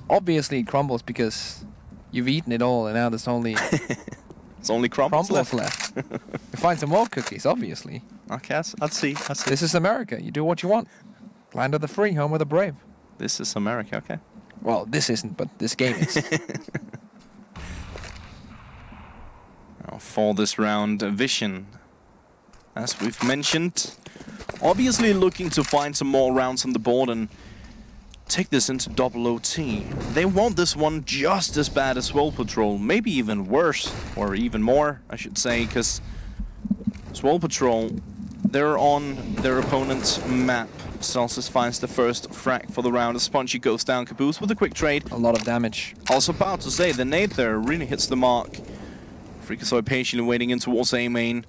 obviously it crumbles because you've eaten it all and now there's only... It's only crumbles left. You find some more cookies, obviously. Okay, I'll see. This is America. You do what you want. Land of the free, home of the brave. This is America, okay. Well, this isn't, but this game is. For this round, Vision, as we've mentioned, obviously looking to find some more rounds on the board and take this into double OT. They want this one just as bad as Swole Patrol, maybe even worse, or even more, I should say, because Swole Patrol, they're on their opponent's map. Celsius finds the first frag for the round as Spongy goes down. Caboose with a quick trade. A lot of damage. Also about to say, the nade there really hits the mark. Freakazoid patiently waiting in towards A main,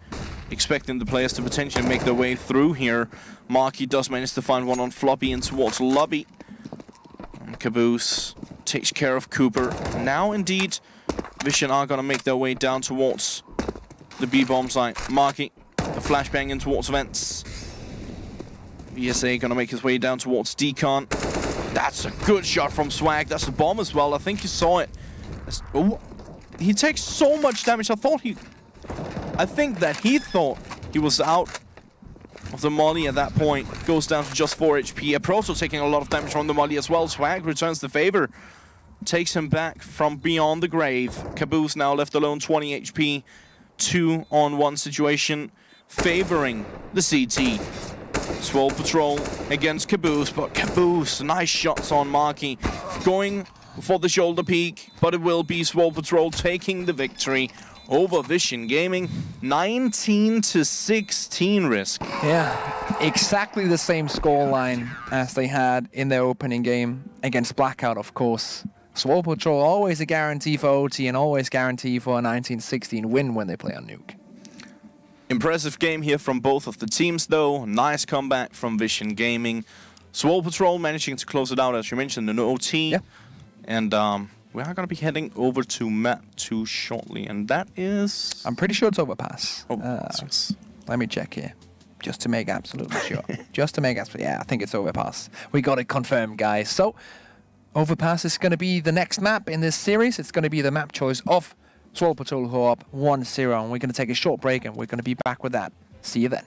expecting the players to potentially make their way through here. Marky does manage to find one on Floppy in towards Lobby. And Caboose takes care of Cooper. Now indeed, Vision are gonna make their way down towards the B-bomb site. Marky, the flashbang in towards Vents. VSA gonna make his way down towards Decon. That's a good shot from Swag. That's a bomb as well. I think you saw it. Oh, he takes so much damage. I think that he thought he was out of the molly at that point. Goes down to just 4 HP. Aproso taking a lot of damage from the molly as well. Swag returns the favor. Takes him back from beyond the grave. Caboose now left alone, 20 HP. 2-on-1 situation favoring the CT. Swole Patrol against Caboose, but Caboose, nice shots on Marky. Going for the shoulder peak, but it will be Swole Patrol taking the victory over Vision Gaming. 19-16 risk. Yeah, exactly the same scoreline as they had in their opening game against Blackout, of course. Swole Patrol always a guarantee for OT and always guarantee for a 19-16 win when they play on Nuke. Impressive game here from both of the teams, though. Nice comeback from Vision Gaming. Swole Patrol managing to close it out, as you mentioned, in OT. Yeah. And we are going to be heading over to map 2 shortly, and that is... I'm pretty sure it's Overpass. Yes. Let me check here, just to make absolutely sure. Just to make absolutely... Yeah, I think it's Overpass. We got it confirmed, guys. So, Overpass is going to be the next map in this series. It's going to be the map choice of Swole Patrol, who are up 1-0, and we're going to take a short break, and we're going to be back with that. See you then.